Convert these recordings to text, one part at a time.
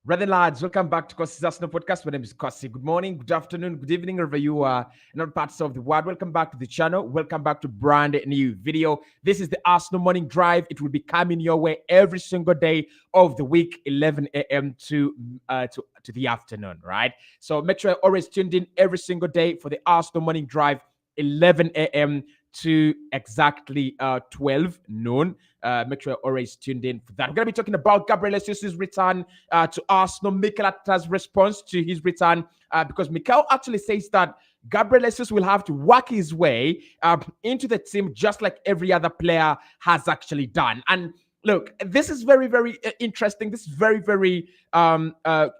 Brethren, lads, welcome back to Cossy's Arsenal podcast. My name is Cossy. Good morning, good afternoon, good evening, wherever you are in other parts of the world. Welcome back to the channel. Welcome back to brand new video. This is the Arsenal Morning Drive. It will be coming your way every single day of the week, 11 a.m. to the afternoon, right? So make sure you're always tuned in every single day for the Arsenal Morning Drive, 11 a.m. to exactly 12 noon. Make sure you're always tuned in for that. We're going to be talking about Gabriel Jesus' return to Arsenal, Mikel Arteta's response to his return, because Mikel actually says that Gabriel Jesus will have to work his way into the team just like every other player has actually done. And look, this is very, very interesting. This is very, very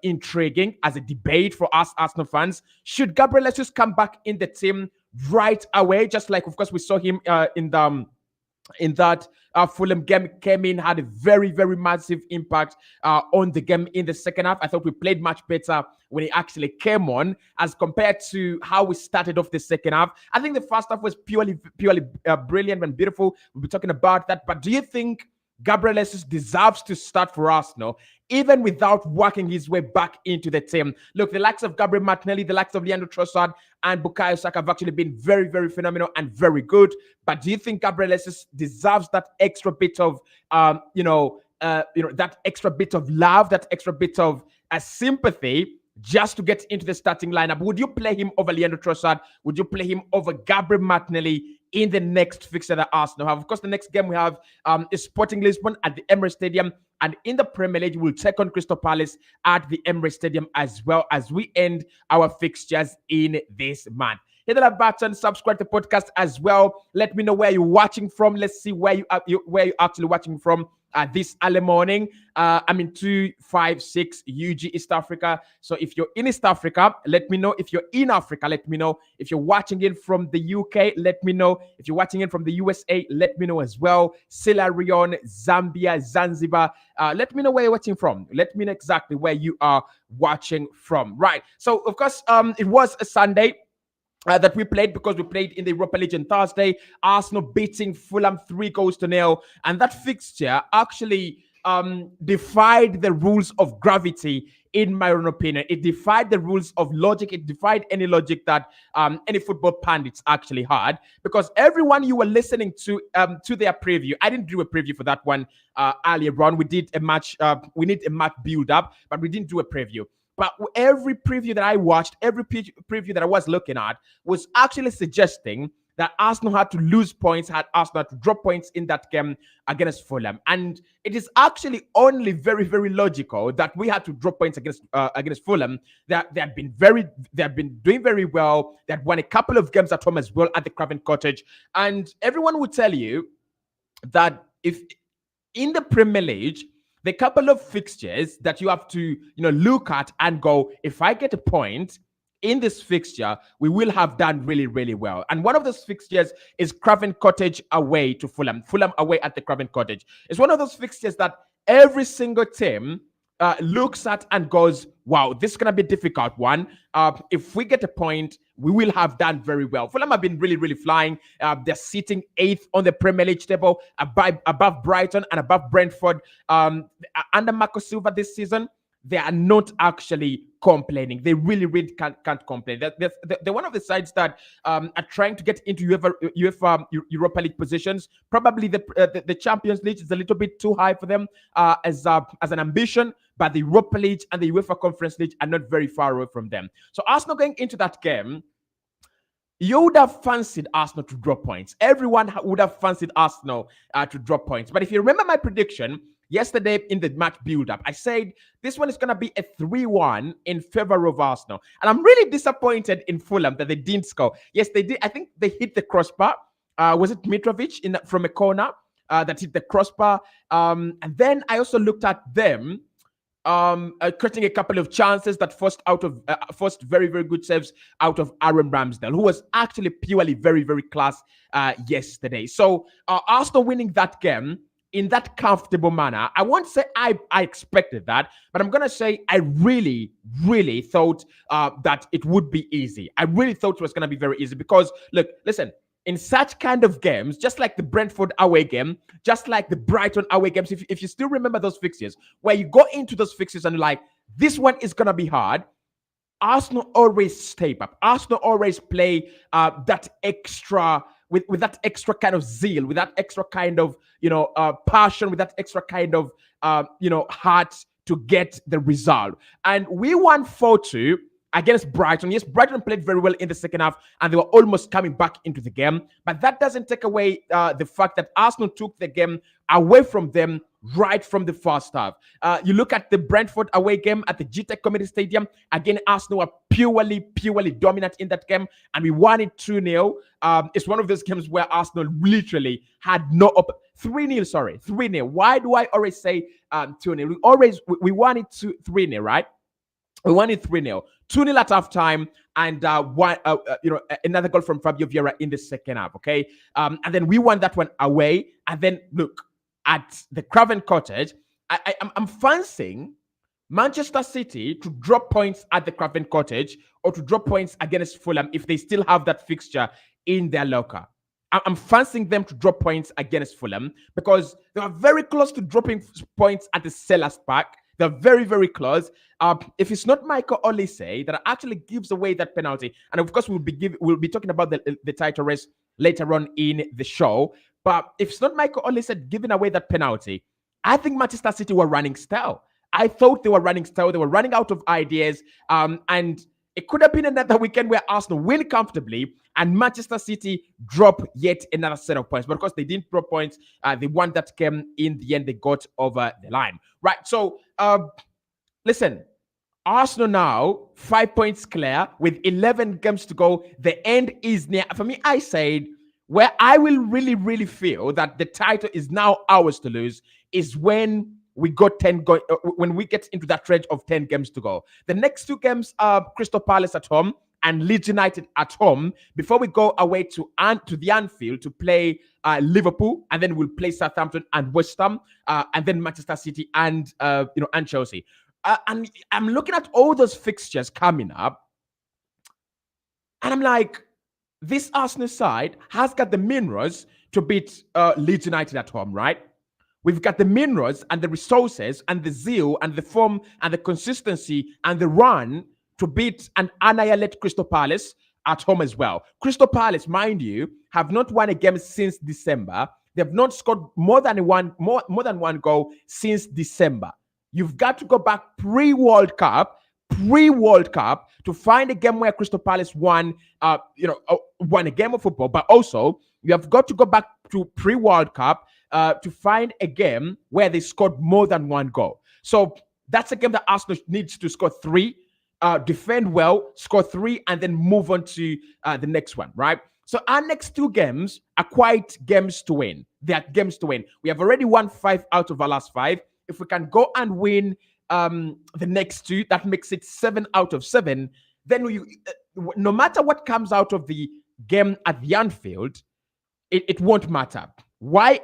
intriguing as a debate for us Arsenal fans. Should Gabriel Jesus come back in the team right away, just like, of course, we saw him in that Fulham game, came in, had a very, very massive impact on the game in the second half. I thought we played much better when he actually came on as compared to how we started off the second half. I think the first half was purely brilliant and beautiful. We'll be talking about that. But do you think Gabriel Jesus deserves to start for Arsenal, even without working his way back into the team? Look, the likes of Gabriel Martinelli, the likes of Trossard, and Bukayo Saka have actually been very, very phenomenal and very good. But do you think Gabriel Jesus deserves that extra bit of, that extra bit of love, that extra bit of sympathy, just to get into the starting lineup? Would you play him over Leandro Trossard? Would you play him over Gabriel Martinelli in the next fixture that Arsenal have? Of course, the next game we have is Sporting Lisbon at the Emirates Stadium. And in the Premier League, we'll take on Crystal Palace at the Emirates Stadium as well as we end our fixtures in this month. Hit the like button, subscribe to the podcast as well. Let me know where you're watching from. Let's see where you're actually watching from this early morning. I'm in 256 UG East Africa. So if you're in East Africa, let me know. If you're in Africa, let me know. If you're watching in from the UK, let me know. If you're watching in from the USA, let me know as well. Sierra Leone, Zambia, Zanzibar. Let me know where you're watching from. Let me know exactly where you are watching from. Right. So, of course, it was a Sunday that we played, because we played in the Europa League on Thursday. Arsenal beating Fulham 3-0. And that fixture actually defied the rules of gravity, in my own opinion. It defied the rules of logic. It defied any logic that any football pundits actually had, because everyone you were listening to their preview, I didn't do a preview for that one earlier on. We did a match, we need a match build up, but we didn't do a preview. But every preview that I watched, every preview that I was looking at was actually suggesting that Arsenal had to lose points, had Arsenal had to drop points in that game against Fulham. And it is actually only very, very logical that we had to drop points against Fulham. They have been doing very well. They had won a couple of games at home as well at the Craven Cottage. And everyone would tell you that if in the Premier League, the couple of fixtures that you have to, look at and go, if I get a point in this fixture, we will have done really, really well. And one of those fixtures is Craven Cottage away to Fulham. Fulham away at the Craven Cottage. It's one of those fixtures that every single team looks at and goes, wow, this is going to be a difficult one. If we get a point, we will have done very well. Fulham have been really, really flying. They're sitting 8th on the Premier League table, above Brighton and above Brentford. Under Marco Silva this season, they are not actually complaining. They really, really can't complain. They're one of the sides that are trying to get into UEFA Europa League positions. Probably the Champions League is a little bit too high for them as an ambition, but the Europa League and the UEFA Conference League are not very far away from them. So Arsenal going into that game, you would have fancied Arsenal to drop points. Everyone would have fancied Arsenal to drop points. But if you remember my prediction yesterday in the match build-up, I said this one is going to be a 3-1 in favor of Arsenal. And I'm really disappointed in Fulham that they didn't score. Yes, they did. I think they hit the crossbar. Was it Mitrovic from a corner that hit the crossbar? And then I also looked at them creating a couple of chances that forced very, very good saves out of Aaron Ramsdale, who was actually purely very, very class yesterday. So Arsenal winning that game in that comfortable manner, I won't say I expected that, but I'm going to say I really, really thought that it would be easy. I really thought it was going to be very easy because, look, listen, in such kind of games, just like the Brentford away game, just like the Brighton away games, if you still remember those fixtures, where you go into those fixtures and you're like, This one is going to be hard. Arsenal always step up. Arsenal always play that extra with that extra kind of zeal, with that extra kind of passion, with that extra kind of heart to get the result. And we won 4-2 against Brighton. Yes, Brighton played very well in the second half and they were almost coming back into the game. But that doesn't take away the fact that Arsenal took the game away from them right from the first half. You look at the Brentford away game at the GTEC Community Stadium. Again, Arsenal were purely dominant in that game, and we won it 2-0. It's one of those games where Arsenal literally had no 3-0. Sorry, 3-0. Why do I always say 2-0? We won it 3-0, right? We won it 3-0. 2-0 at halftime, and another goal from Fabio Vieira in the second half. Okay, and then we won that one away. And then look at the Craven Cottage. I'm fancying Manchester City to drop points at the Craven Cottage or to drop points against Fulham if they still have that fixture in their locker. I'm fancying them to drop points against Fulham because they are very close to dropping points at the Sellers Park. They're very, very close. If it's not Michael Olise that actually gives away that penalty, and of course we'll be talking about the title race later on in the show. But if it's not Michael Olise giving away that penalty, I think Manchester City were running stale. I thought they were running stale. They were running out of ideas. And it could have been another weekend where Arsenal win comfortably and Manchester City drop yet another set of points. But of course, they didn't drop points. They won that game. In the end, they got over the line. Right. So, listen, Arsenal now 5 points clear with 11 games to go. The end is near. For me, I said, where I will really, really feel that the title is now ours to lose is when we got 10 when we get into that stretch of 10 games to go. The next two games are Crystal Palace at home and Leeds United at home before we go away to the Anfield to play Liverpool, and then we'll play Southampton and West Ham, and then Manchester City and Chelsea. And I'm looking at all those fixtures coming up, and I'm like, this Arsenal side has got the minerals to beat Leeds United at home, right? We've got the minerals and the resources and the zeal and the form and the consistency and the run to beat and annihilate Crystal Palace at home as well. Crystal Palace, mind you, have not won a game since December. They've not scored more than one goal since December. You've got to go back pre-World Cup to find a game where Crystal Palace won a game of football, but also you have got to go back to pre-World Cup to find a game where they scored more than one goal. So that's a game that Arsenal needs to score 3, defend well, score 3, and then move on to the next one, right? So our next 2 games are quite games to win. They are games to win. We have already won 5 out of our last 5. If we can go and win the next 2, that makes it 7 out of 7. Then no matter what comes out of the game at the Anfield, it won't matter. Why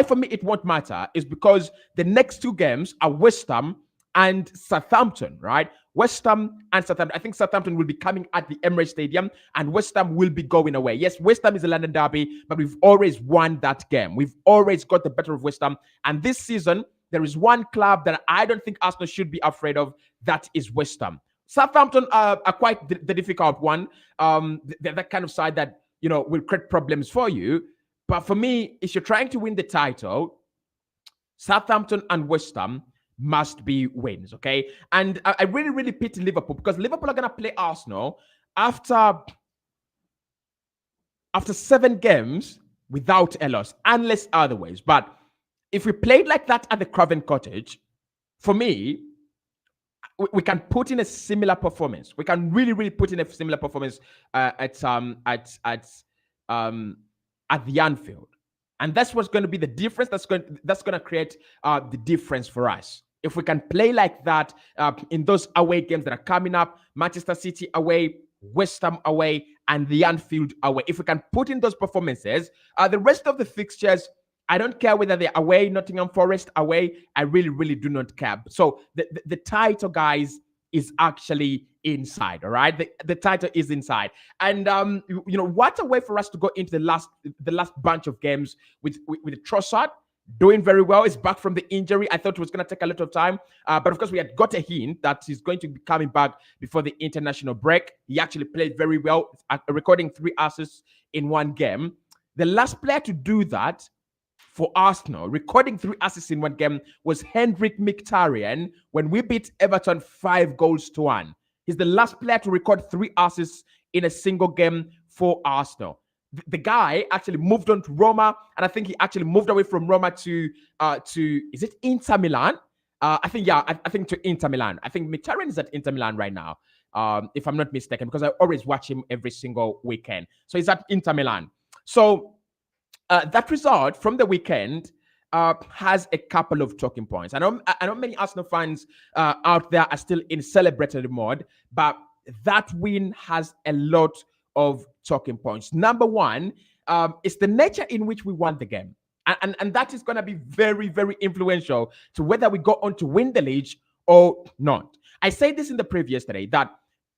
for me it won't matter is because the next 2 games are West Ham and Southampton, right? West Ham and Southampton. I think Southampton will be coming at the Emirates Stadium and West Ham will be going away. Yes, West Ham is a London derby, but we've always won that game. We've always got the better of West Ham. And this season, there is one club that I don't think Arsenal should be afraid of. That is West Ham. Southampton are quite the difficult one. They're that kind of side that, will create problems for you. But for me, if you're trying to win the title, Southampton and West Ham must be wins, okay? And I really, really pity Liverpool because Liverpool are going to play Arsenal after 7 games without a loss, unless otherwise. But if we played like that at the Craven Cottage, for me, we can put in a similar performance. We can really, really put in a similar performance at the Anfield, and that's what's going to be the difference. That's going to create the difference for us. If we can play like that in those away games that are coming up, Manchester City away, West Ham away, and the Anfield away. If we can put in those performances, the rest of the fixtures, I don't care whether they're away, Nottingham Forest away. I really, really do not care. So the title, guys, is actually inside. All right, the title is inside, and what a way for us to go into the last bunch of games with Trossard. doing very well. He's back from the injury. I thought it was going to take a lot of time. But of course, we had got a hint that he's going to be coming back before the international break. He actually played very well, recording 3 assists in one game. The last player to do that for Arsenal, recording 3 assists in one game, was Henrik Mkhitaryan when we beat Everton 5-1. He's the last player to record 3 assists in a single game for Arsenal. The guy actually moved on to Roma, and I think he actually moved away from Roma to is it Inter Milan? I think to Inter Milan. I think Mkhitaryan is at Inter Milan right now, if I'm not mistaken, because I always watch him every single weekend. So he's at Inter Milan. So that result from the weekend has a couple of talking points. I know many Arsenal fans out there are still in celebratory mode, but that win has a lot of talking points. Number one, is the nature in which we won the game. And that is going to be very, very influential to whether we go on to win the league or not. I said this in the previous day that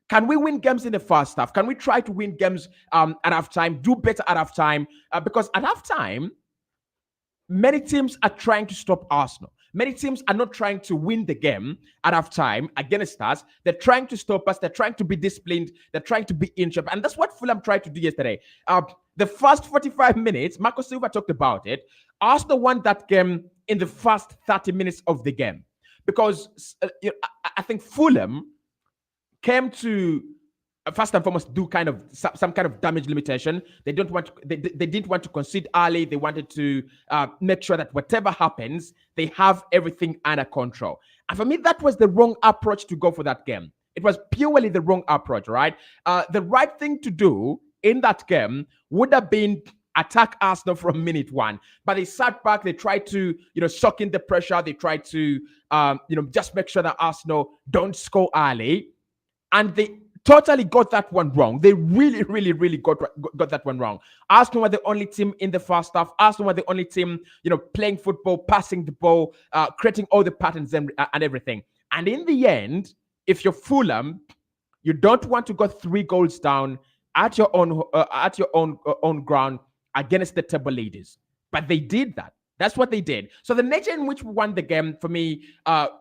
can we win games in the first half? Can we try to win games at halftime, do better at halftime? Because at halftime, many teams are trying to stop Arsenal. Many teams are not trying to win the game at halftime against us. They're trying to stop us. They're trying to be disciplined. They're trying to be in shape. And that's what Fulham tried to do yesterday. The first 45 minutes, Marco Silva talked about it. Arsenal won that game in the first 30 minutes of the game. Because I think Fulham came to first and foremost do kind of some kind of damage limitation. They didn't want to concede early. They wanted to make sure that whatever happens, they have everything under control. And for me, that was the wrong approach to go for that game. It was purely the wrong approach, right? The right thing to do in that game would have been attack Arsenal from minute 1, but they sat back. They tried to, suck in the pressure. They tried to, just make sure that Arsenal don't score early, and they totally got that one wrong. They really, really, really got that one wrong. Arsenal were the only team in the first half. Arsenal were the only team, playing football, passing the ball, creating all the patterns and everything. And in the end, if you're Fulham, you don't want to go 3 goals down at your own ground against the table leaders. But they did that. That's what they did. So the nature in which we won the game, for me,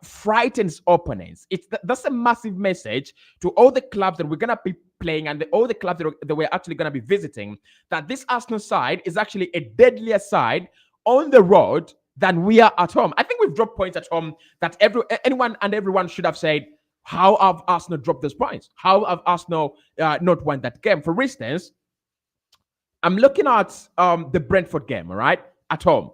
frightens opponents. That's a massive message to all the clubs that we're going to be playing and all the clubs that we're actually going to be visiting, that this Arsenal side is actually a deadlier side on the road than we are at home. I think we've dropped points at home that anyone and everyone should have said, how have Arsenal dropped those points? How have Arsenal not won that game? For instance, I'm looking at the Brentford game, all right, at home.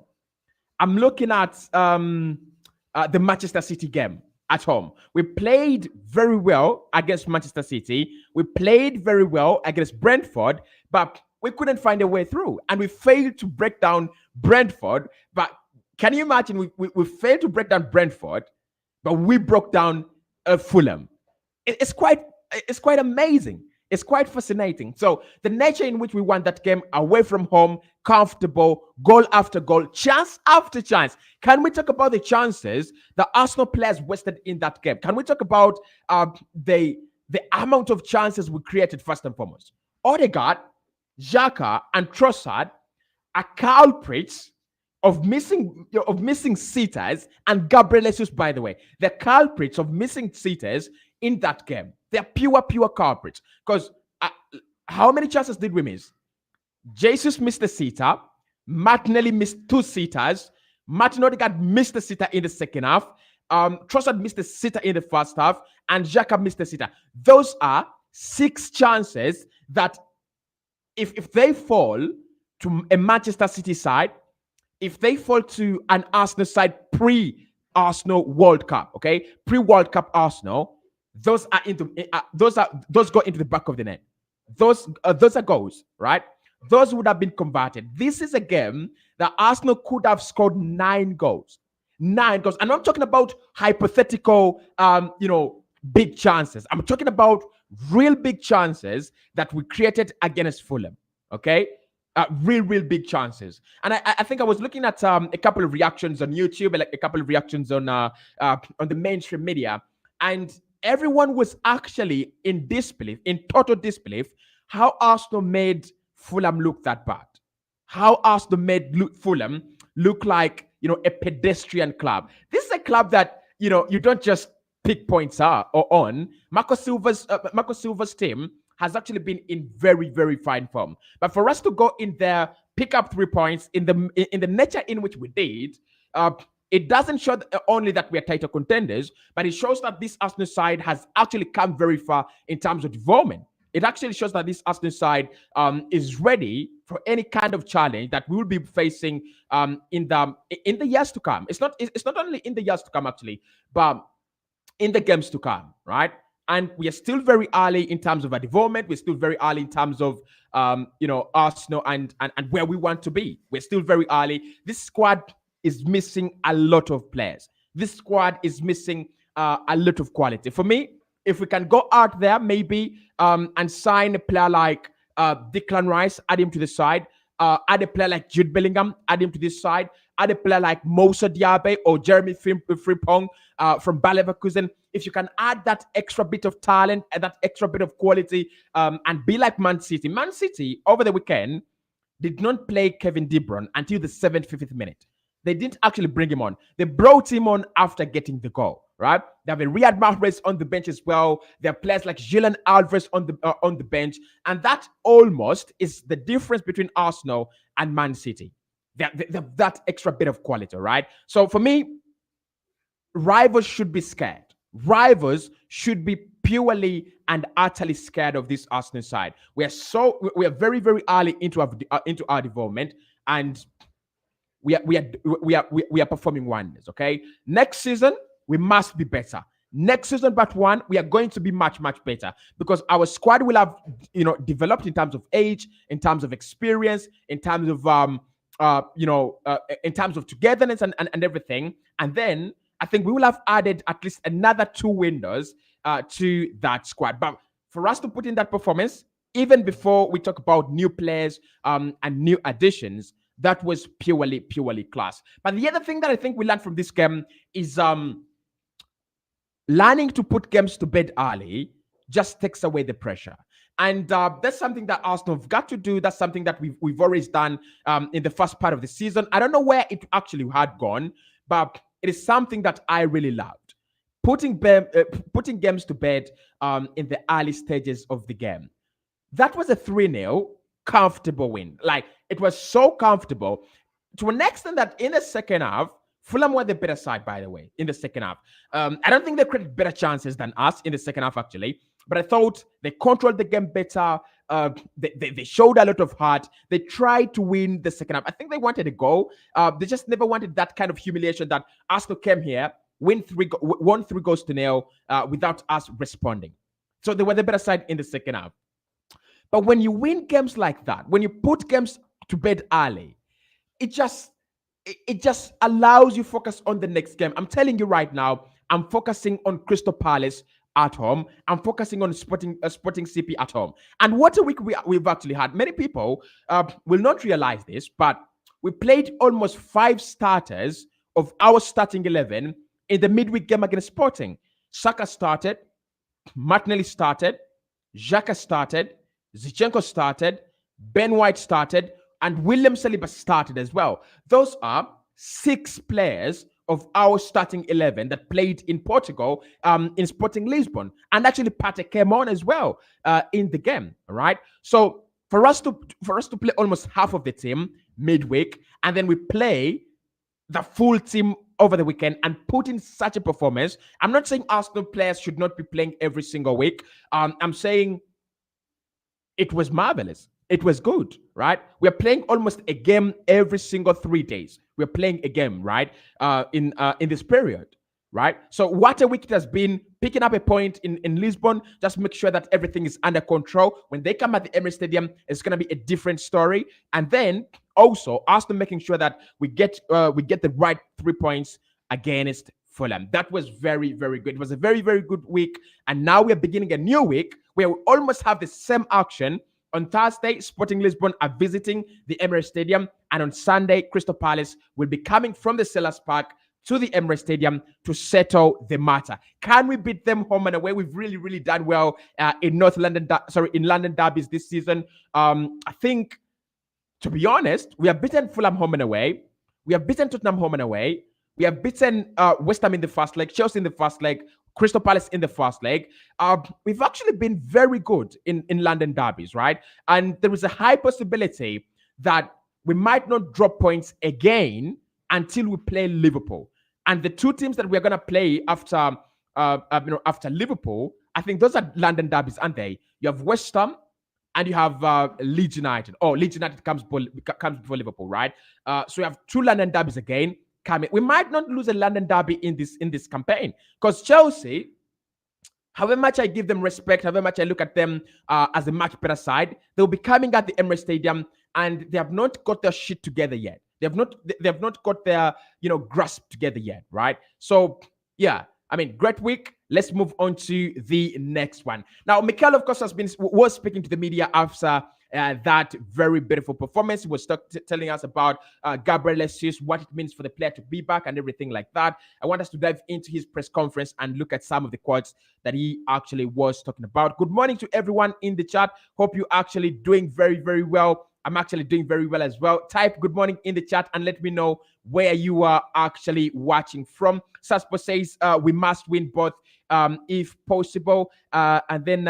I'm looking at the Manchester City game at home. We played very well against Manchester City. We played very well against Brentford, but we couldn't find a way through. And we failed to break down Brentford. But can you imagine, we failed to break down Brentford, but we broke down Fulham. It's quite amazing. It's quite fascinating. So the nature in which we won that game away from home, comfortable, goal after goal, chance after chance. Can we talk about the chances that Arsenal players wasted in that game? Can we talk about the amount of chances we created first and foremost? Odegaard, Saka, and Trossard are culprits of missing sitters, and Gabriel Jesus, by the way, the culprits of missing sitters in that game. They're pure culprits. Because how many chances did we miss? Jesus missed a sitter. Martinelli missed 2 sitters. Martin Odegaard missed a sitter in the second half. Trossard missed a sitter in the first half. And Xhaka missed a sitter. Those are 6 chances that if they fall to a Manchester City side, if they fall to an Arsenal side pre-Arsenal World Cup, okay? Pre-World Cup Arsenal, those go into the back of the net. Those are goals, right? Those would have been converted. This is a game that Arsenal could have scored 9 goals. 9 goals. And I'm talking about hypothetical, big chances. I'm talking about real big chances that we created against Fulham. Okay, real big chances. And I think I was looking at a couple of reactions on YouTube, like a couple of reactions on the mainstream media, and everyone was actually in total disbelief, how Arsenal made Fulham look that bad. How Arsenal made Fulham look like a pedestrian club. This is a club that, you don't just pick points on. Marco Silva's team has actually been in very, very fine form. But for us to go in there, pick up 3 points in the nature in which we did, it doesn't show only that we are title contenders, but it shows that this Arsenal side has actually come very far in terms of development. It actually shows that this Arsenal side is ready for any kind of challenge that we will be facing in the years to come. It's not only in the years to come actually, but in the games to come, right? And we are still very early in terms of our development. We're still very early in terms of Arsenal and where we want to be. We're still very early. This squad is missing a lot of players. This squad is missing a lot of quality. For me, if we can go out there maybe and sign a player like Declan Rice, add him to the side, add a player like Jude Bellingham, add him to this side, add a player like Moussa Diaby or Jeremy Frimpong from Bayer Leverkusen. If you can add that extra bit of talent and that extra bit of quality and be like Man City. Man City, over the weekend, did not play Kevin De Bruyne until the 75th minute. They didn't actually bring him on. They brought him on after getting the goal, right? They have a Riyad Mahrez on the bench as well. There are players like Julian Alvarez on the bench. And that almost is the difference between Arsenal and Man City. That extra bit of quality, right? So for me, rivals should be scared. Rivals should be purely and utterly scared of this Arsenal side. We are very, very early into our development, and we are performing wonders. Okay, next season we must be better. Next season, but one, we are going to be much, much better because our squad will have developed in terms of age, in terms of experience, in terms of in terms of togetherness and everything. And then I think we will have added at least another 2 windows to that squad. But for us to put in that performance, even before we talk about new players and new additions, that was purely class. But the other thing that I think we learned from this game is learning to put games to bed early just takes away the pressure. And that's something that Arsenal have got to do. That's something that we've always done in the first part of the season. I don't know where it actually had gone, but it is something that I really loved. Putting games to bed in the early stages of the game. That was a 3-0 comfortable win. Like, it was so comfortable to an extent that in the second half, Fulham were the better side, by the way, in the second half. I don't think they created better chances than us in the second half, actually. But I thought they controlled the game better. They showed a lot of heart. They tried to win the second half. I think they wanted a goal. They just never wanted that kind of humiliation that Arsenal came here, won 3 goals to 0 without us responding. So they were the better side in the second half. But when you win games like that, when you put games to bed early, it just allows you focus on the next game. I'm telling you right now, I'm focusing on Crystal Palace at home. I'm focusing on Sporting CP at home. And what a week we've actually had. Many people will not realize this, but we played almost 5 starters of our starting 11 in the midweek game against Sporting. Saka started, Martinelli started, Xhaka started, Zinchenko started, Ben White started, and William Saliba started as well. Those are 6 players of our starting 11 that played in Portugal in Sporting Lisbon. And actually Partey came on as well in the game, right? So for us to play almost half of the team midweek, and then we play the full team over the weekend and put in such a performance. I'm not saying Arsenal players should not be playing every single week. I'm saying it was marvelous. It was good, right? We're playing almost a game every single 3 days. We're playing a game, right? In this period, right? So what a week it has been. Picking up a point in Lisbon, just make sure that everything is under control. When they come at the Emirates Stadium, it's going to be a different story. And then also, Arsenal making sure that we get the right 3 points against Fulham. That was very, very good. It was a very, very good week. And now we are beginning a new week where we almost have the same action. On Thursday, Sporting Lisbon are visiting the Emirates Stadium. And on Sunday, Crystal Palace will be coming from the Sellers Park to the Emirates Stadium to settle the matter. Can we beat them home and away? We've really, really done well in London derbies this season. I think, to be honest, we have beaten Fulham home and away. We have beaten Tottenham home and away. We have beaten West Ham in the first leg, Chelsea in the first leg, Crystal Palace in the first leg. We've actually been very good in London derbies, right? And there is a high possibility that we might not drop points again until we play Liverpool. And the two teams that we're going to play after Liverpool, I think those are London derbies, aren't they? You have West Ham and you have Leeds United. Oh, Leeds United comes before Liverpool, right? So you have two London derbies again coming. We might not lose a London derby in this campaign because Chelsea, however much I give them respect, however much I look at them as a much better side, they'll be coming at the Emirates Stadium and they have not got their shit together yet. They have not got their grasp together yet, right? So yeah, I mean, great week. Let's move on to the next one. Now, Mikel, of course, was speaking to the media after that very beautiful performance. He was telling us about Gabriel Jesus, what it means for the player to be back and everything like that. I want us to dive into his press conference and look at some of the quotes that he actually was talking about. Good morning to everyone in the chat. Hope you're actually doing very, very well. I'm actually doing very well as well. Type good morning in the chat and let me know where you are actually watching from. Saspo says we must win both if possible. And then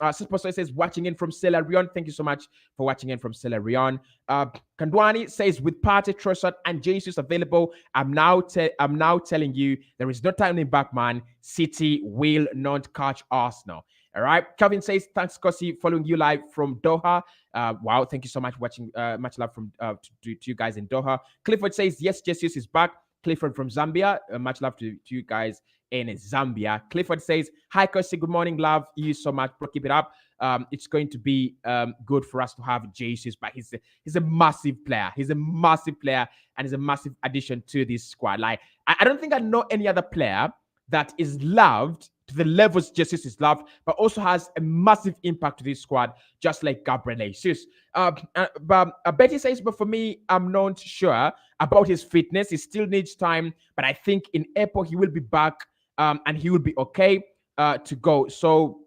Saspo says watching in from Sierra Leone. Thank you so much for watching in from Sierra Leone. Kandwani says with Partey, Trossard, and Jesus available, I'm now telling you there is no turning back, man. City will not catch Arsenal. All right. Calvin says, thanks, Cossy, following you live from Doha. Wow. Thank you so much for watching. Much love from to you guys in Doha. Clifford says, yes, Jesus is back. Clifford from Zambia. Much love to you guys in Zambia. Clifford says, hi, Cossy. Good morning. Love you so much, bro. Keep it up. It's going to be good for us to have Jesus back. He's a massive player. He's a massive player and he's a massive addition to this squad. Like, I don't think I know any other player that is loved to the levels Jesus is loved, but also has a massive impact to this squad, just like Gabriel Jesus. But Betty says, but for me, I'm not sure about his fitness. He still needs time, but I think in April he will be back and he will be okay to go. So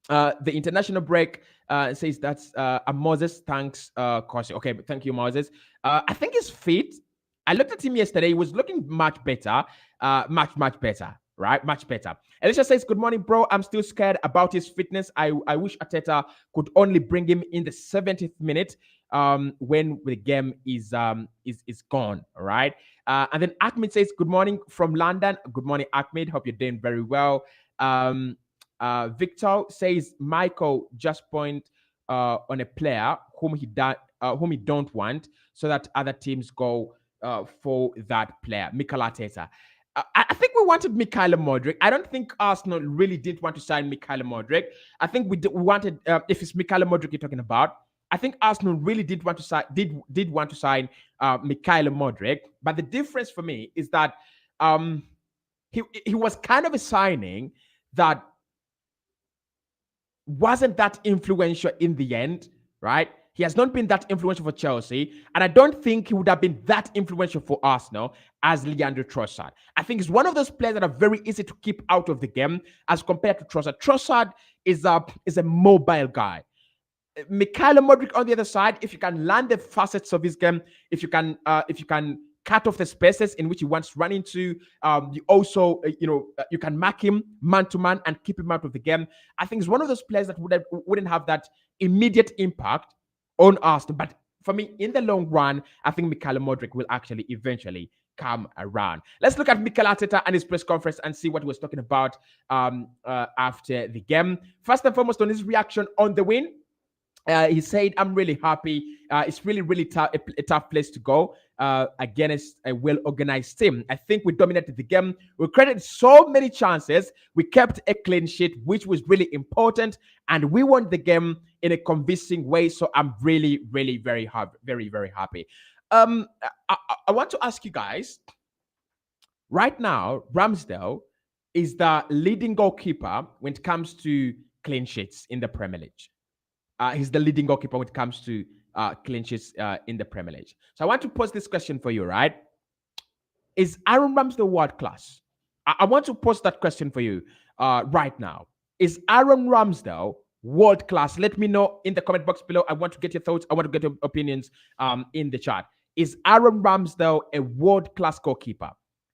the international break says that's Moses. Thanks, Cossy. Okay, but thank you, Moses. I think he's fit. I looked at him yesterday. He was looking much better. Much better. Right? Much better. Alicia says, good morning, bro. I'm still scared about his fitness. I wish Arteta could only bring him in the 70th minute when the game is gone. All right. And then Ahmed says, good morning from London. Good morning, Ahmed. Hope you're doing very well. Victor says, Michael just point on a player whom he don't want so that other teams go for that player. Mikel Arteta. I think we wanted Mykhailo Mudryk. I don't think Arsenal really did want to sign Mykhailo Mudryk. I think we wanted, if it's Mykhailo Mudryk you're talking about, I think Arsenal really did want to sign Mykhailo Mudryk. But the difference for me is that he was kind of a signing that wasn't that influential in the end, right? He has not been that influential for Chelsea, and I don't think he would have been that influential for Arsenal as Leandro Trossard. I think he's one of those players that are very easy to keep out of the game as compared to Trossard. Trossard is a mobile guy. Mykhailo Mudryk on the other side, if you can land the facets of his game, if you can cut off the spaces in which he wants to run into, you also you can mark him man to man and keep him out of the game. I think he's one of those players that wouldn't have that immediate impact on Arsenal. But for me, in the long run, I think Mykhailo Mudryk will actually eventually come around. Let's look at Mikel Arteta and his press conference and see what he was talking about after the game. First and foremost, on his reaction on the win, he said, I'm really happy. It's really a tough place to go against a well-organized team. I think we dominated the game. We created so many chances. We kept a clean sheet, which was really important. And we won the game in a convincing way. So I'm really very happy. Very happy. I want to ask you guys, right now, Ramsdale is the leading goalkeeper when it comes to clean sheets in the Premier League. He's the leading goalkeeper when it comes to clean sheets in the Premier League. So I want to pose this question for you, right? Is Aaron Ramsdale world class? I want to pose that question for you right now. Is Aaron Ramsdale world class? Let me know in the comment box below. I want to get your thoughts. I want to get your opinions in the chat. Is Aaron Ramsdale a world-class goalkeeper?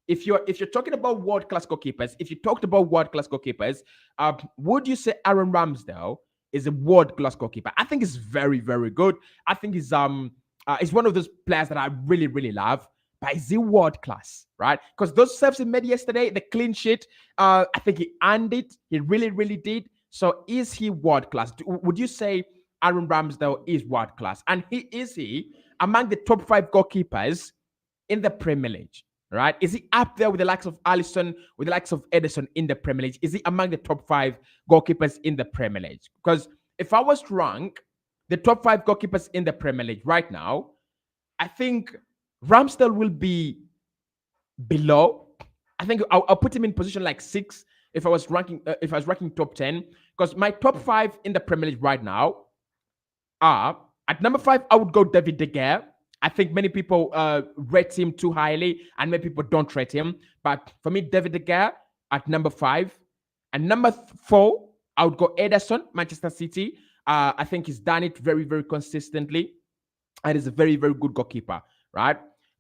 If you're talking about world-class goalkeepers, if you talked about world-class goalkeepers, would you say Aaron Ramsdale is a world-class goalkeeper? I think he's very, very good. I think he's one of those players that I really, really love. But is he world class, right? Because those saves he made yesterday, the clean sheet, I think he earned it. He really, really did. So is he world class? Would you say Aaron Ramsdale is world class? And is he among the top 5 goalkeepers in the Premier League? Right? Is he up there with the likes of Alisson, with the likes of Edison in the Premier League? Is he among the top 5 goalkeepers in the Premier League? Because if I was to rank the top 5 goalkeepers in the Premier League right now, I think Ramsdale will be below. I think I'll put him in position like 6 if I was ranking top 10. Because my top 5 in the Premier League right now are, at number 5, I would go David De Gea. I think many people rate him too highly, and many people don't rate him. But for me, David De Gea at number 5. And number 4, I would go Ederson, Manchester City. I think he's done it very, very consistently. And is a very, very good goalkeeper, right?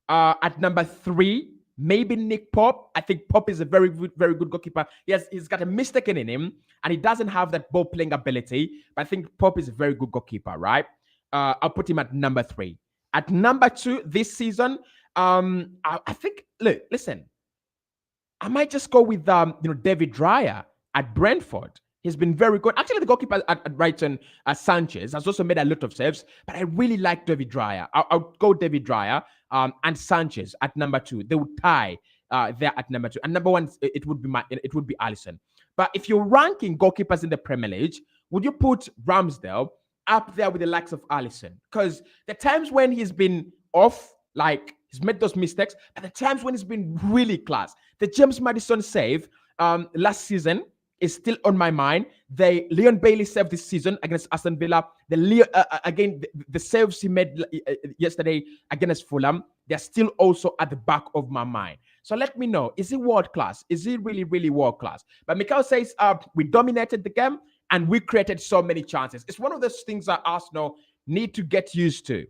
At number 3, maybe Nick Pope. I think Pope is a very, very good goalkeeper. He's got a mistake in him, and he doesn't have that ball playing ability. But I think Pope is a very good goalkeeper, right? I'll put him at number 3. At number 2 this season, I think. Listen, I might just go with David Raya at Brentford. He's been very good. Actually, the goalkeeper at Brighton, Sanchez, has also made a lot of saves. But I really like David Raya. I'll go David Raya and Sanchez at number 2. They would tie there at number 2. And number 1, it would be Alisson. But if you're ranking goalkeepers in the Premier League, would you put Ramsdale up there with the likes of Alisson? Because the times when he's been off, like he's made those mistakes, but the times when he's been really class. The James Maddison save last season is still on my mind. The Leon Bailey save this season against Aston Villa. The saves he made yesterday against Fulham, they're still also at the back of my mind. So let me know, is he world class? Is he really, really world class? But Mikel says we dominated the game and we created so many chances. It's one of those things that Arsenal need to get used to.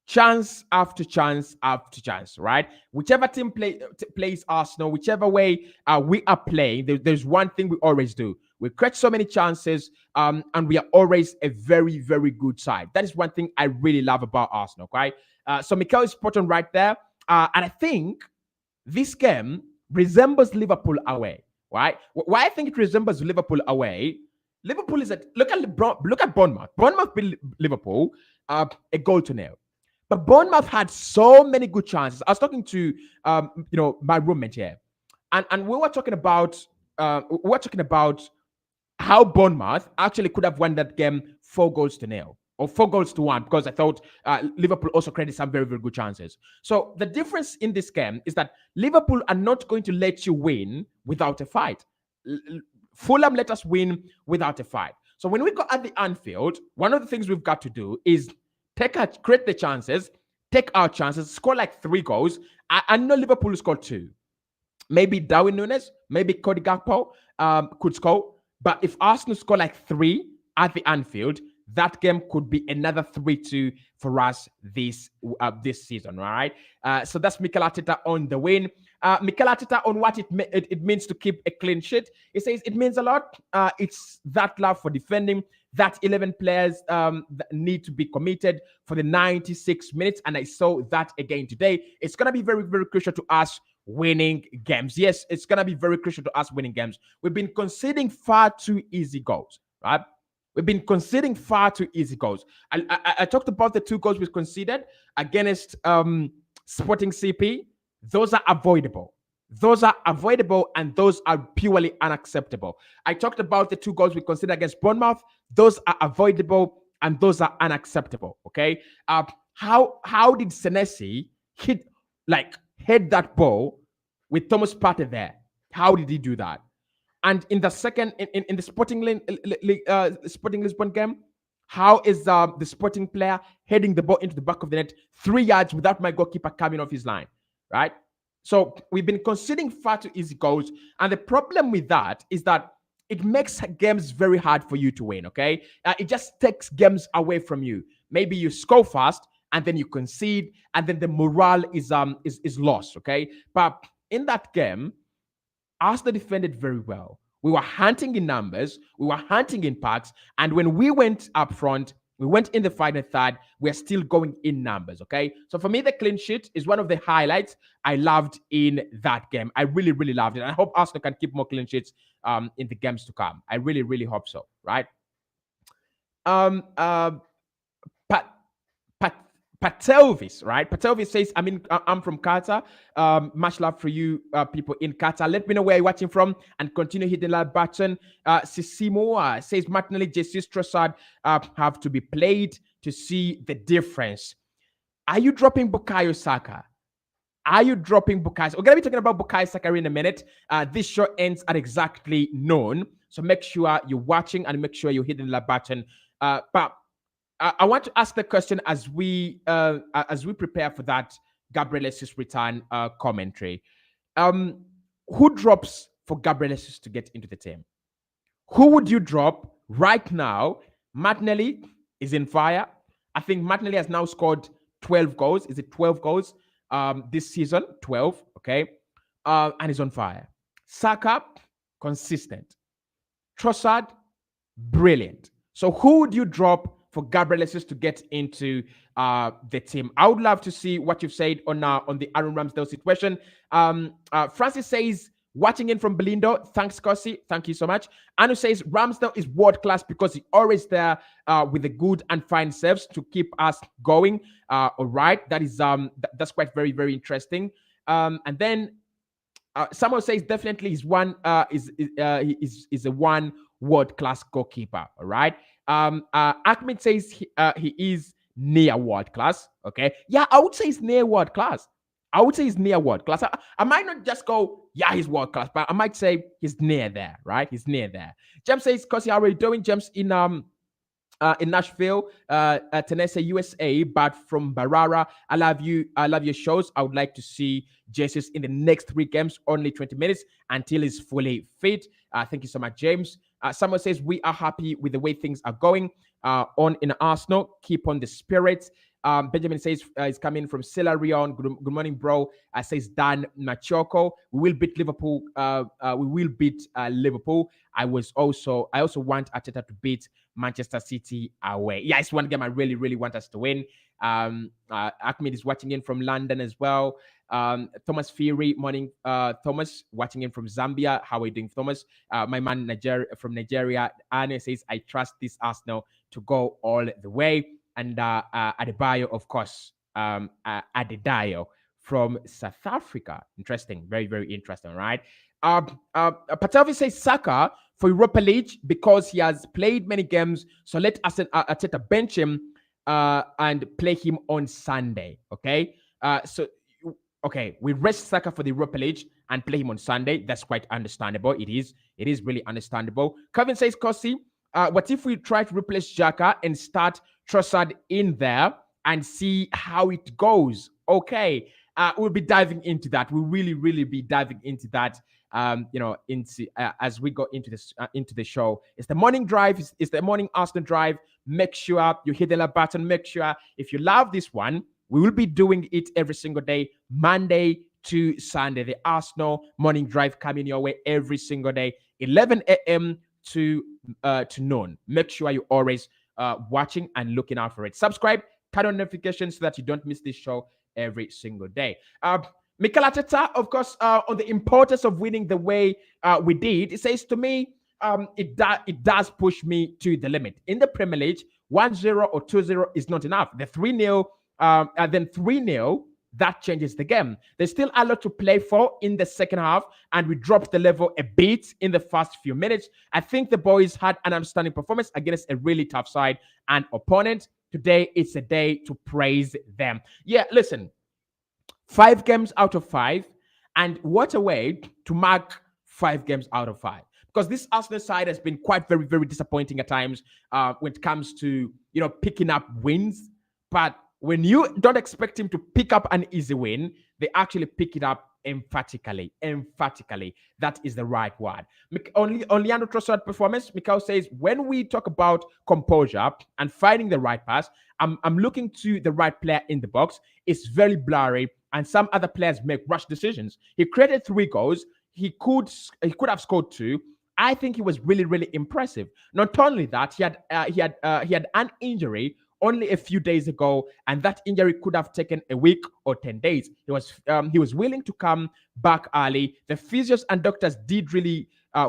Chance after chance after chance, right? Whichever team plays Arsenal, whichever way we are playing, there's one thing we always do. We create so many chances, and we are always a very, very good side. That is one thing I really love about Arsenal, right? So Mikel is spot on right there. And I think this game resembles Liverpool away, right? Why I think it resembles Liverpool away, Liverpool is look at Bournemouth. Bournemouth beat Liverpool a 1-0. But Bournemouth had so many good chances. I was talking to my roommate here, and we were talking about how Bournemouth actually could have won that game 4-0 or 4-1, because I thought Liverpool also created some very, very good chances. So the difference in this game is that Liverpool are not going to let you win without a fight. Fulham let us win without a fight. So when we go at the Anfield, one of the things we've got to do is create the chances, take our chances, score like 3 goals. I know Liverpool scored 2. Maybe Darwin Núñez, maybe Cody Gakpo could score. But if Arsenal score like 3 at the Anfield, that game could be another 3-2 for us this season, all right? So that's Mikel Arteta on the win. Mikel Arteta on what it means to keep a clean sheet. He says it means a lot. It's that love for defending, that 11 players that need to be committed for the 96 minutes. And I saw that again today. It's going to be very, very crucial to us winning games. Yes, it's going to be very crucial to us winning games. We've been conceding far too easy goals, right? We've been conceding far too easy goals. I talked about the 2 goals we conceded against Sporting CP. Those are avoidable. Those are avoidable, and those are purely unacceptable. I talked about the 2 goals we conceded against Bournemouth. Those are avoidable, and those are unacceptable. Okay. How did Senesi head that ball with Thomas Partey there? How did he do that? And in the second, in the Sporting Lisbon game, how is the Sporting player heading the ball into the back of the net 3 yards without my goalkeeper coming off his line, right? So we've been conceding far too easy goals. And the problem with that is that it makes games very hard for you to win, okay? It just takes games away from you. Maybe you score fast and then you concede, and then the morale is lost. Okay, but in that game, Arsenal defended very well. We were hunting in numbers, we were hunting in packs, and when we went up front, we went in the final third, we're still going in numbers, okay? So for me, the clean sheet is one of the highlights I loved in that game. I really, really loved it. And I hope Arsenal can keep more clean sheets in the games to come. I really, really hope so, right? Um, uh, Pat, Pat, Patelvis, right? Patelvis says, I'm from Qatar. Much love for you people in Qatar. Let me know where you're watching from and continue hitting that button. Sisimo says, Martinelli, Jesus, Trossard have to be played to see the difference. Are you dropping Bukayo Saka? Are you dropping Bukayo? We're going to be talking about Bukayo Saka in a minute. This show ends at exactly noon. So make sure you're watching and make sure you're hitting that button. But I want to ask the question as we prepare for that Gabriel Jesus return commentary. Who drops for Gabriel Jesus to get into the team? Who would you drop right now? Martinelli is in fire. I think Martinelli has now scored 12 goals. Is it 12 goals this season? 12, okay? And he's on fire. Saka, consistent. Trossard, brilliant. So who would you drop for Gabriel Jesus to get into the team? I would love to see what you've said on the Aaron Ramsdale situation. Francis says, watching in from Belindo. Thanks, Cossy. Thank you so much. Anu says, Ramsdale is world class because he's always there with the good and fine saves to keep us going. All right. That is that's quite very, very interesting. And then someone says definitely he's a one world class goalkeeper. All right. Ahmed says he is near world class. Okay. Yeah, I would say he's near world class. I might not just go, yeah, he's world class, but I might say he's near there, right? He's near there. James says, Cossy, how are you doing? James in Nashville, Tennessee, USA, but from Barara. I love you. I love your shows. I would like to see Jesus in the next 3 games, only 20 minutes until he's fully fit. Thank you so much, James. Someone says, we are happy with the way things are going on in Arsenal. Keep on the spirits. Benjamin says he's coming from Sierra Leone. Good morning, bro. Says Dan Machoko. We will beat Liverpool. Liverpool. I also want Arteta to beat Manchester City away. Yeah, it's one game I really, really want us to win. Ahmed is watching in from London as well. Thomas Fury, morning. Thomas watching in from Zambia. How are you doing, Thomas? My man from Nigeria. Anne says, I trust this Arsenal to go all the way. And Adebayo, of course, Adebayo from South Africa. Interesting. Very, very interesting, right? Patelvi says Saka for Europa League because he has played many games. So let Arteta bench him and play him on Sunday, okay? Okay, we rest Saka for the Europa League and play him on Sunday. That's quite understandable. It is really understandable. Kevin says, Cossy, what if we try to replace Xhaka and start Trossard in there and see how it goes? Okay, we'll be diving into that. We'll really, really be diving into that. As we go into this into the show. It's the morning drive. It's the morning Arsenal drive. Make sure you hit the like button. Make sure if you love this one, we will be doing it every single day, Monday to Sunday. The Arsenal morning drive coming your way every single day, 11 a.m. to noon. Make sure you always watching and looking out for it. Subscribe, turn on notifications so that you don't miss this show every single day. Mikel Arteta, of course, on the importance of winning the way we did, it says to me, it does push me to the limit. In the Premier League, 1-0 or 2-0 is not enough. The 3-0, and then 3-0, that changes the game. There's still a lot to play for in the second half, and we dropped the level a bit in the first few minutes. I think the boys had an outstanding performance against a really tough side and opponent. Today, it's a day to praise them. Yeah, listen, 5 games out of 5, and what a way to mark 5 games out of 5. Because this Arsenal side has been quite very, very disappointing at times when it comes to, picking up wins. But When you don't expect him to pick up an easy win, they actually pick it up emphatically. Emphatically. That is the right word. On Leandro Trossard performance, Mikhail says, when we talk about composure and finding the right pass, I'm looking to the right player in the box. It's very blurry, and some other players make rush decisions. He created 3 goals. He could have scored 2. I think he was really, really impressive. Not only that, he had an injury only a few days ago, and that injury could have taken a week or 10 days. He was willing to come back early. The physios and doctors did really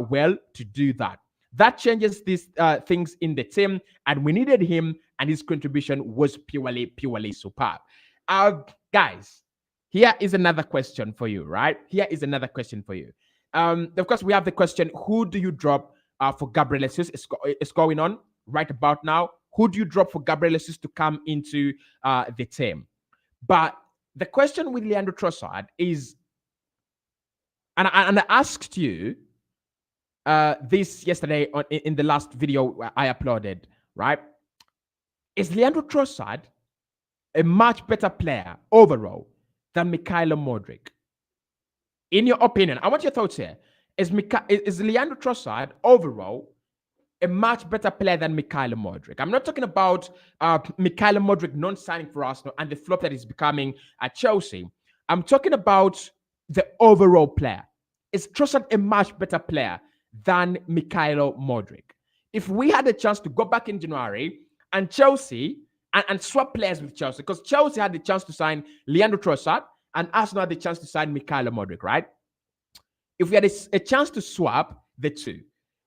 well to do that. That changes these things in the team, and we needed him, and his contribution was purely superb. Guys, here is another question for you, right? Here is another question for you. Of course, we have the question, who do you drop for Gabriel Jesus? It's going on right about now. Who do you drop for Gabriel Jesus to come into the team? But the question with Leandro Trossard is, and I asked you this yesterday in the last video I uploaded, right? Is Leandro Trossard a much better player overall than Mikhailo Mudryk? In your opinion, I want your thoughts here. Is Leandro Trossard overall a much better player than Mikhailo Mudryk? I'm not talking about Mikhailo Mudryk non-signing for Arsenal and the flop that is becoming at Chelsea. I'm talking about the overall player. Is Trossard a much better player than Mikhailo Mudryk? If we had a chance to go back in January and Chelsea and swap players with Chelsea, because Chelsea had the chance to sign Leandro Trossard and Arsenal had the chance to sign Mikhailo Mudryk, right? If we had a chance to swap the two,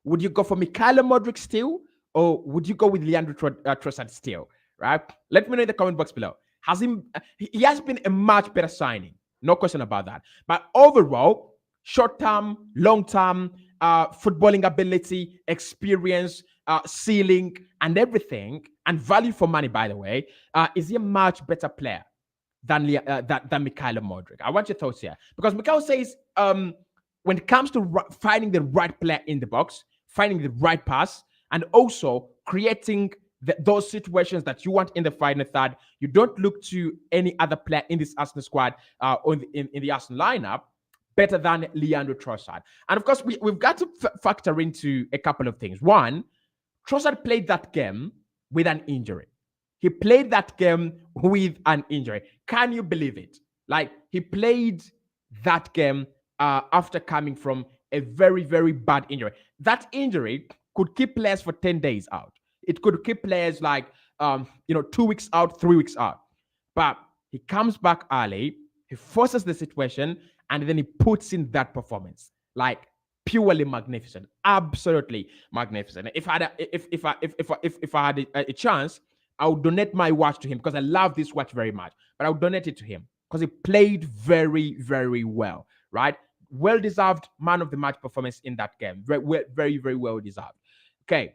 would you go for Mikhailo Mudryk still, or would you go with Leandro Trossard still, right? Let me know in the comment box below. He has been a much better signing, no question about that. But overall, short-term, long-term, footballing ability, experience, ceiling, and everything, and value for money, by the way, is he a much better player than Mikhailo Mudryk? I want your thoughts here. Because Mikhail says, when it comes to finding the right player in the box, finding the right pass, and also creating those situations that you want in the final third, you don't look to any other player in this Arsenal squad or in the Arsenal lineup better than Leandro Trossard. And of course, we've got to factor into a couple of things. One, Trossard played that game with an injury. He played that game with an injury. Can you believe it? Like, he played that game after coming from a very, very bad injury. That injury could keep players for 10 days out. It could keep players like, 2 weeks out, 3 weeks out. But he comes back early, he forces the situation, and then he puts in that performance. Like, purely magnificent. Absolutely magnificent. If I had a chance, I would donate my watch to him because I love this watch very much. But I would donate it to him because he played very, very well, right? Well-deserved man of the match performance in that game. Very, very, very well-deserved. Okay.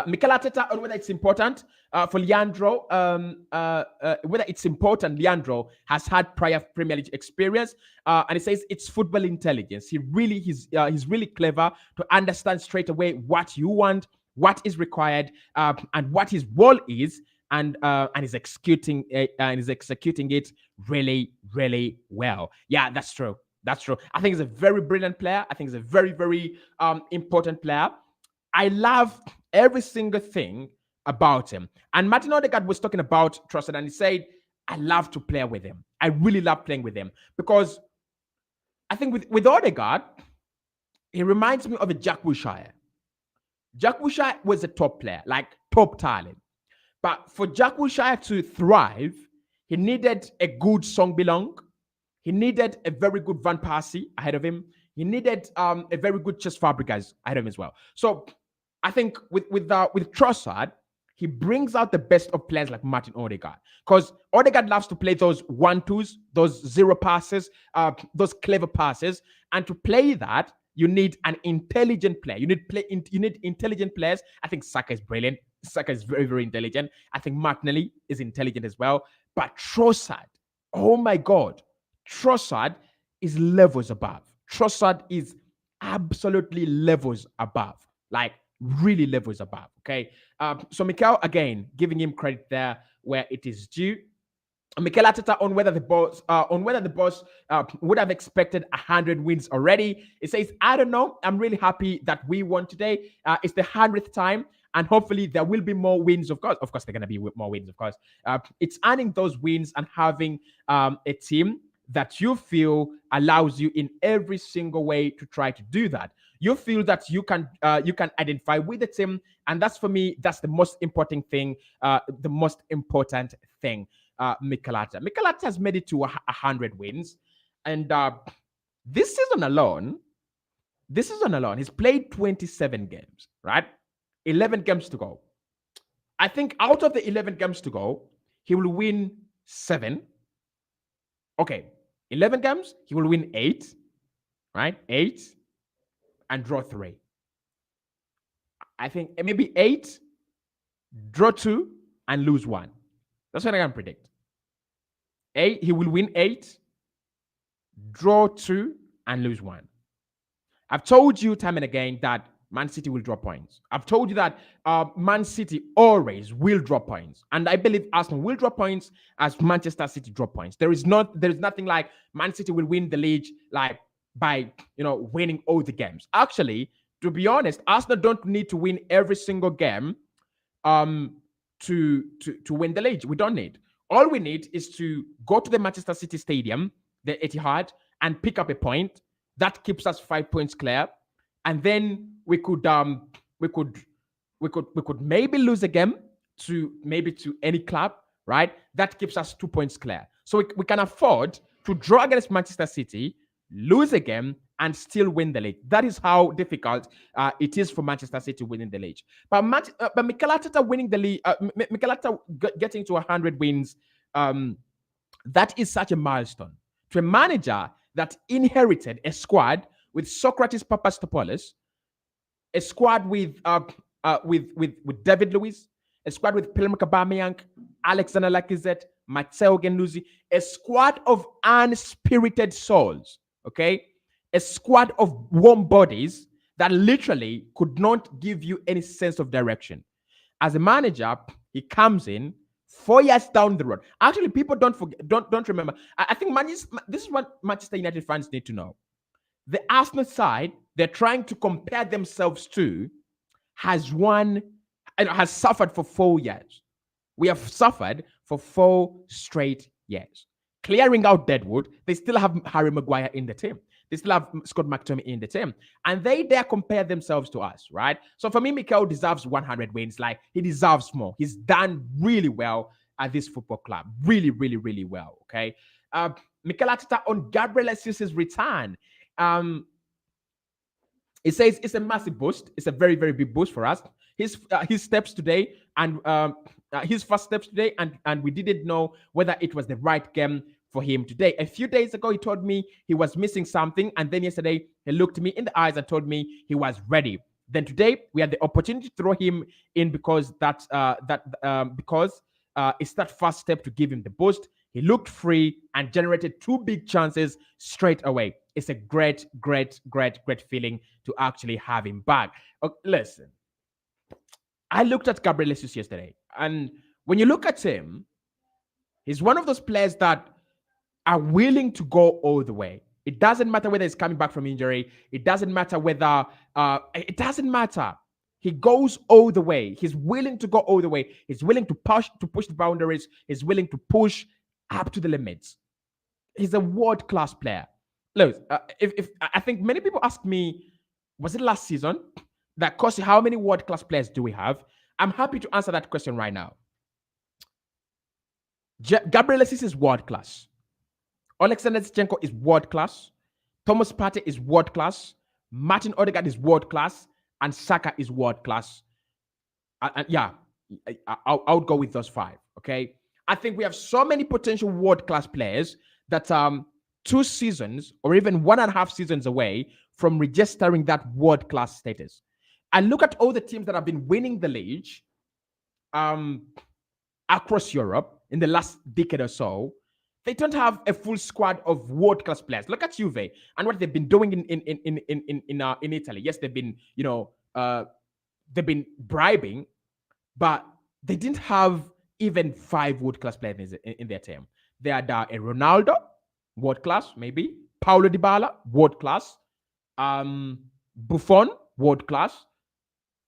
Mikel Arteta, on whether it's important for Leandro, whether it's important, Leandro has had prior Premier League experience, and he says it's football intelligence. He's really clever to understand straight away what you want, what is required, and what his role is, and he's executing it really, really well. Yeah, that's true. That's true. I think he's a very brilliant player. I think he's a very, very important player. I love every single thing about him. And Martin Odegaard was talking about Trossard, and he said, I love to play with him. I really love playing with him because I think with Odegaard, he reminds me of a Jack Wilshere. Jack Wilshere was a top player, like top talent. But for Jack Wilshere to thrive, he needed a good Song Belong. He needed a very good Van Persie ahead of him. He needed a very good Cesc Fabregas ahead of him as well. So I think with Trossard, he brings out the best of players like Martin Odegaard. Because Odegaard loves to play those 1-2s, those zero passes, those clever passes. And to play that, you need an intelligent player. You need intelligent players. I think Saka is brilliant. Saka is very, very intelligent. I think Martinelli is intelligent as well. But Trossard, oh my God, Trossard is levels above. Trossard is absolutely levels above. Like, really levels above, okay? So Mikel, again, giving him credit there where it is due. Mikel Arteta on whether the boss would have expected 100 wins already. It says, I don't know. I'm really happy that we won today. It's the 100th time, and hopefully there will be more wins. Of course, they're going to be more wins. Of course, it's earning those wins and having a team that you feel allows you in every single way to try to do that. You feel that you can identify with the team, and that's, for me, that's the most important thing. The most important thing. Mikel Arteta has made it to 100 wins, and this season alone, he's played 27 games, right? 11 games to go. I think out of the 11 games to go, he will win 7. Okay, 11 games, he will win 8, right? 8 and draw 3. I think maybe 8, draw 2, and lose 1. That's what I can predict. He will win 8, draw 2, and lose 1. I've told you time and again that Man City will drop points. I've told you that Man City always will drop points. And I believe Arsenal will drop points as Manchester City drop points. There is nothing like Man City will win the league like by winning all the games. Actually, to be honest, Arsenal don't need to win every single game to win the league. We don't need. All we need is to go to the Manchester City Stadium, the Etihad, and pick up a point. That keeps us 5 points clear, and then we could maybe lose a game to any club, right? That keeps us 2 points clear. So we can afford to draw against Manchester City, lose a game, and still win the league. That is how difficult it is for Manchester City winning the league. But Mikel Arteta winning the league, Mikel Arteta getting to 100 wins, that is such a milestone to a manager that inherited a squad with Socrates Papastopoulos, a squad with David Luiz, a squad with Pierre-Emerick Aubameyang, Alexander Lacazette, Matteo Guendouzi, a squad of unspirited souls, okay? A squad of warm bodies that literally could not give you any sense of direction. As a manager, he comes in 4 years down the road. Actually, people don't remember. I think this is what Manchester United fans need to know. The Arsenal side they're trying to compare themselves to has suffered for 4 years. We have suffered for 4 straight years. Clearing out Deadwood, they still have Harry Maguire in the team. They still have Scott McTominay in the team. And they dare compare themselves to us, right? So for me, Mikel deserves 100 wins. Like, he deserves more. He's done really well at this football club. Really, really, really well, okay? Mikel Arteta on Gabriel Jesus' return. It says it's a massive boost. It's a very, very big boost for us. His steps today and his first steps today, and we didn't know whether it was the right game for him today. A few days ago, he told me he was missing something, and then yesterday he looked me in the eyes and told me he was ready. Then today we had the opportunity to throw him in because it's that first step to give him the boost. He looked free and generated 2 big chances straight away. It's a great, great, great, great feeling to actually have him back. Listen, I looked at Gabriel Jesus yesterday, and when you look at him, he's one of those players that are willing to go all the way. It doesn't matter whether he's coming back from injury. It doesn't matter whether it doesn't matter. He goes all the way. He's willing to go all the way. He's willing to push the boundaries. He's willing to push up to the limits. He's a world-class player. Look, if I think many people ask me, was it last season that Cossy, how many world-class players do we have? I'm happy to answer that question right now. Gabriel Jesus is world-class. Alexander Zinchenko is world-class. Thomas Partey is world-class. Martin Odegaard is world-class. And Saka is world-class. Yeah, I would go with those 5, okay? I think we have so many potential world-class players that 2 seasons or even 1.5 seasons away from registering that world-class status. I look at all the teams that have been winning the league across Europe in the last decade or so. They don't have a full squad of world-class players. Look at Juve and what they've been doing in Italy. Yes, they've been, they've been bribing, but they didn't have even 5 world-class players in their team. They are a Ronaldo, world-class, maybe. Paulo Dybala, world-class. Buffon, world-class.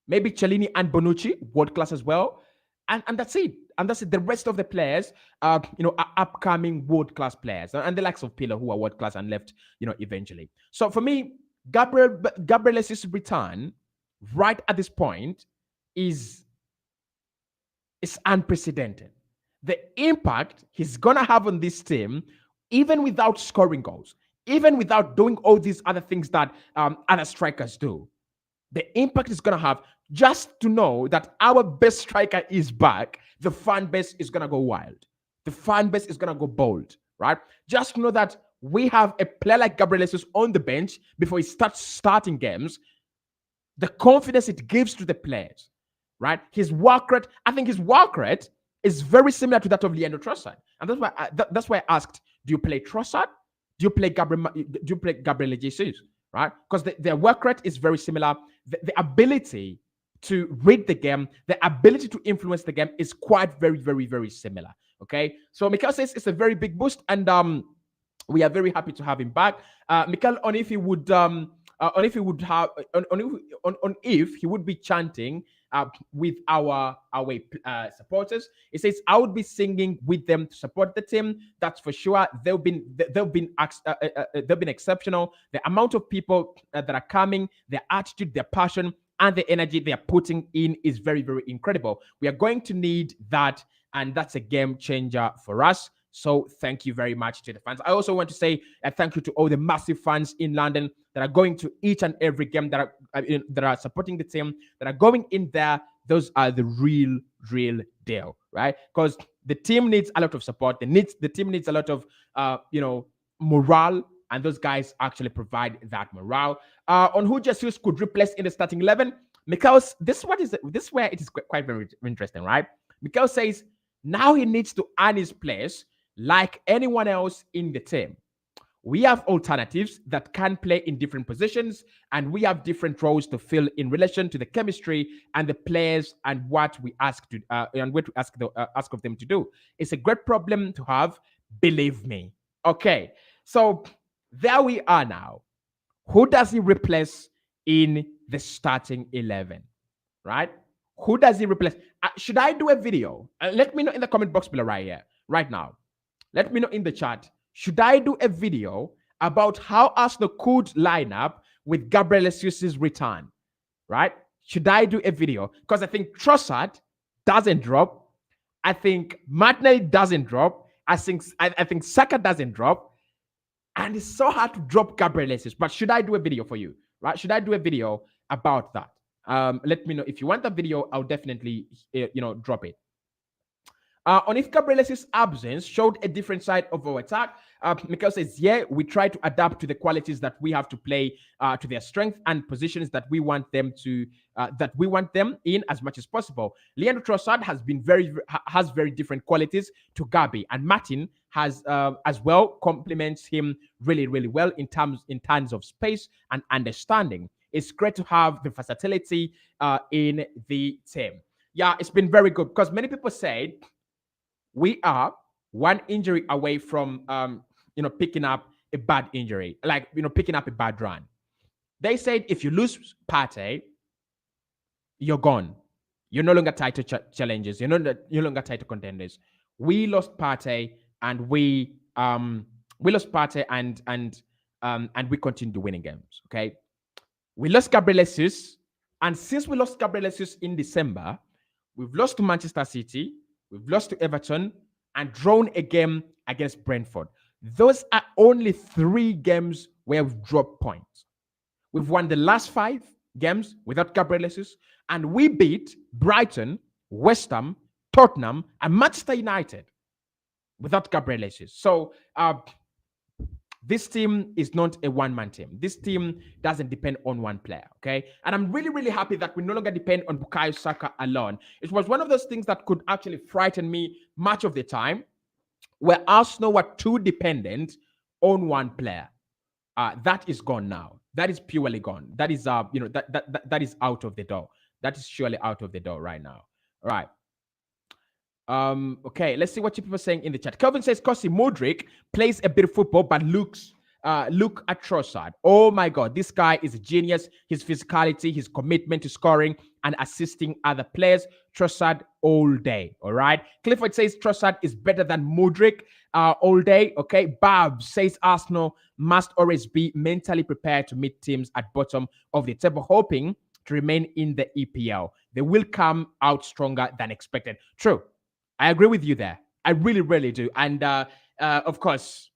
Maybe Cellini and Bonucci, world-class as well. And that's it. And that's it. The rest of the players, are upcoming world-class players. And the likes of Pillar, who are world-class and left, eventually. So for me, Gabriel Jesus' return right at this point is unprecedented. The impact he's gonna have on this team, even without scoring goals, even without doing all these other things that other strikers do, the impact is gonna have, just to know that our best striker is back. The fan base is gonna go wild. The fan base is gonna go bold, right? Just to know that we have a player like Gabriel Jesus on the bench before he starts starting games. The confidence it gives to the players, right? His work rate, I think his work rate is very similar to that of Leandro Trossard. And that's why I asked, do you play Trossard? Do you play Gabriel Jesus? Right? Because their work rate is very similar. The ability to read the game, the ability to influence the game is quite very, very, very similar. Okay. So Mikel says it's a very big boost, and we are very happy to have him back. Mikel, on if he would if he would be chanting with our supporters. He says, I would be singing with them to support the team. That's for sure. They've been exceptional. The amount of people that are coming, their attitude, their passion, and the energy they are putting in is very, very incredible. We are going to need that, and that's a game changer for us. So thank you very much to the fans. I also want to say a thank you to all the massive fans in London that are going to each and every game, that are supporting the team, that are going in there. Those are the real deal, right? Because the team needs a lot of support. The team needs a lot of morale, and those guys actually provide that morale. On who Jesus could replace in the starting 11, because this is where it is quite very interesting, right? Mikel says now he needs to earn his place like anyone else in the team. We have alternatives that can play in different positions, and we have different roles to fill in relation to the chemistry and the players and what we ask to and what to ask of them to do. It's a great problem to have, believe me. Okay, so there we are now. Who does he replace in the starting 11? Right? Who does he replace? Should I do a video? Let me know in the comment box below right now. Let me know in the chat. Should I do a video about how Arsenal could line up with Gabriel Jesus' return? Right? Should I do a video? Because I think Trossard doesn't drop. I think Martinelli doesn't drop. I think Saka doesn't drop. And it's so hard to drop Gabriel Jesus. But should I do a video for you? Right? Should I do a video about that? Let me know. If you want the video, I'll definitely drop it. On if Gabriel Jesus' absence showed a different side of our attack, Mikel says, yeah, we try to adapt to the qualities that we have to play to their strength and positions that we want them in as much as possible. Leandro Trossard has very different qualities to Gabi, and Martin has as well complements him really well in terms of space and understanding. It's great to have the versatility in the team. Yeah, it's been very good, because many people said we are one injury away from picking up a bad injury, like picking up a bad run. They said if you lose Partey, you're gone. You're no longer title challengers. You're no longer title contenders. We lost Partey, and we lost Partey, and we continue winning games. Okay, we lost Gabriel Jesus, and since we lost Gabriel Jesus in December, we've lost to Manchester City. We've lost to Everton and drawn a game against Brentford. Those are only 3 games where we've dropped points. We've won the last 5 games without Gabriel Jesus, and we beat Brighton, West Ham, Tottenham, and Manchester United without Gabriel Jesus. So this team is not a one-man team. This team doesn't depend on one player, okay? And I'm really happy that we no longer depend on Bukayo Saka alone. It was one of those things that could actually frighten me much of the time, where Arsenal were too dependent on one player. That is gone now. That is purely gone. That is that is out of the door. That is surely out of the door right now. All right. Okay, let's see what people are saying in the chat. Kelvin says Cossy Mudryk plays a bit of football, but look at Trossard. Oh my God, this guy is a genius. His physicality, his commitment to scoring and assisting other players. Trossard all day. All right. Clifford says Trossard is better than Mudryk all day. Okay. Bab says Arsenal must always be mentally prepared to meet teams at bottom of the table, hoping to remain in the EPL. They will come out stronger than expected. True. I agree with you there. I really, really do. And of course,